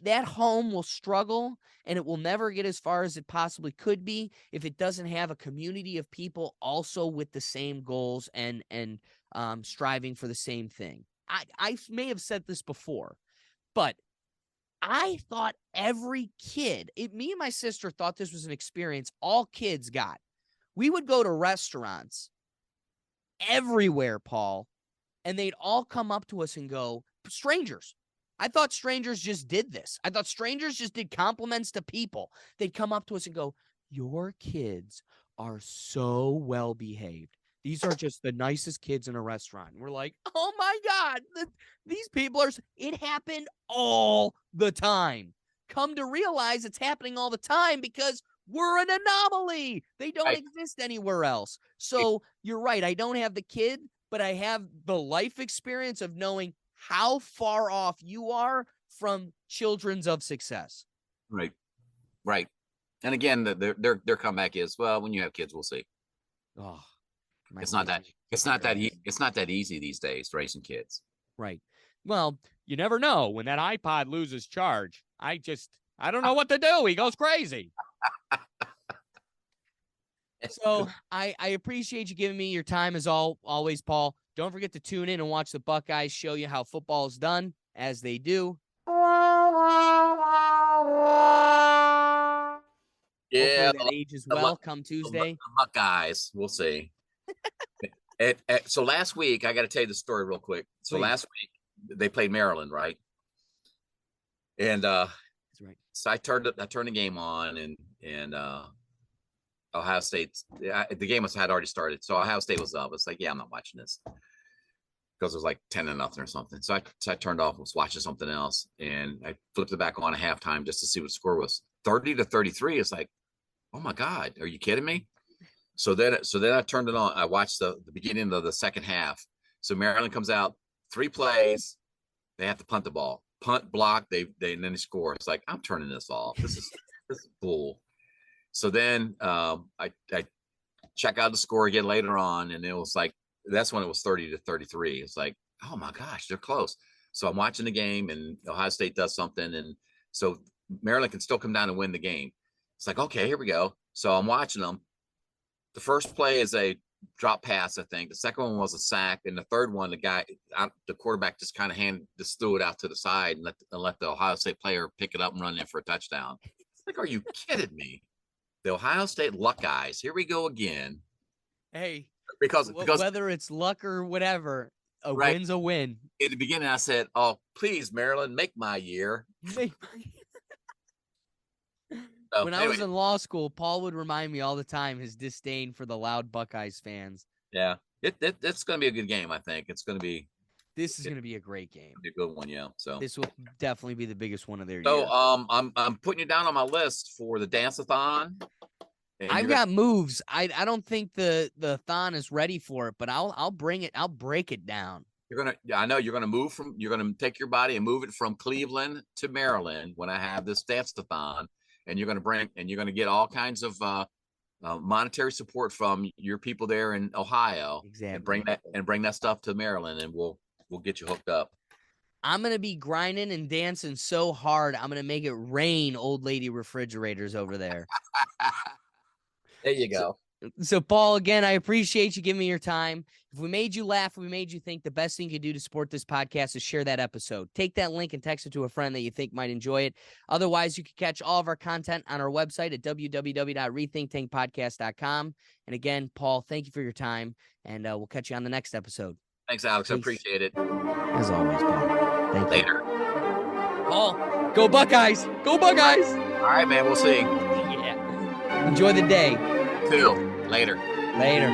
that home will struggle and it will never get as far as it possibly could be if it doesn't have a community of people also with the same goals and striving for the same thing. I may have said this before, but I thought every kid, me and my sister thought this was an experience all kids got. We would go to restaurants everywhere, Paul, and they'd all come up to us and go, strangers. I thought strangers just did this. I thought strangers just did compliments to people. They'd come up to us and go, your kids are so well behaved. These are just the nicest kids in a restaurant. And we're like, oh my God, these people it happened all the time. Come to realize it's happening all the time because we're an anomaly. They don't exist anywhere else. So you're right. I don't have the kid, but I have the life experience of knowing how far off you are from children's of success. Right. Right. And again, their comeback is, well, when you have kids, we'll see. Oh, it's not that easy these days, raising kids. Right. Well, you never know when that iPod loses charge. I don't know what to do. He goes crazy. So I appreciate you giving me your time as always, Paul. Don't forget to tune in and watch the Buckeyes show you how football is done, as they do. Yeah, hopefully that ages well come Tuesday. The Buckeyes, we'll see. So last week, I got to tell you the story real quick. So last week they played Maryland, right? And that's right. So I turned the game on, and Ohio State. The game had already started, so Ohio State was up. It's like, yeah, I'm not watching this because it was like 10-0 or something. So I turned off, was watching something else, and I flipped it back on at halftime just to see what the score was. 30-33. It's like, oh my God, are you kidding me? So then I turned it on. I watched the beginning of the second half. So Maryland comes out, 3 plays. They have to punt the ball, punt, block. And then they score. It's like, I'm turning this off. This is bull. So then I check out the score again later on, and it was like, that's when it was 30-33. It's like, oh my gosh, they're close. So I'm watching the game, and Ohio State does something, and so Maryland can still come down and win the game. It's like, okay, here we go. So I'm watching them. The first play is a drop pass, I think. The second one was a sack, and the third one, the quarterback just kind of just threw it out to the side and let the Ohio State player pick it up and run in for a touchdown. It's like, are you kidding me? The Ohio State Luckeyes. Here we go again. Hey, because whether it's luck or whatever, a right, win's a win. In the beginning, I said, "Oh, please, Maryland, make my year." So, when I was in law school, Paul would remind me all the time his disdain for the loud Buckeyes fans. Yeah, it's going to be a good game. I think it's going to be. This is going to be a great game. Be a good one, yeah. So this will definitely be the biggest one of their year. So I'm putting you down on my list for the dance-a-thon. I've got moves. I don't think the thon is ready for it, but I'll bring it. I'll break it down. I know you're gonna take your body and move it from Cleveland to Maryland when I have this dance-a-thon, and you're gonna get all kinds of monetary support from your people there in Ohio. Exactly. And bring that stuff to Maryland, and we'll get you hooked up. I'm going to be grinding and dancing so hard, I'm going to make it rain old lady refrigerators over there. There you go. So, Paul, again, I appreciate you giving me your time. If we made you laugh, we made you think, the best thing you can do to support this podcast is share that episode. Take that link and text it to a friend that you think might enjoy it. Otherwise, you can catch all of our content on our website at www.rethinktankpodcast.com. And again, Paul, thank you for your time, and we'll catch you on the next episode. Thanks, Alex. Peace. I appreciate it. As always, Paul. Thank Later. you. Paul, go Buckeyes! Go Buckeyes! All right, man. We'll see. Yeah. Enjoy the day. Too. Later. Later.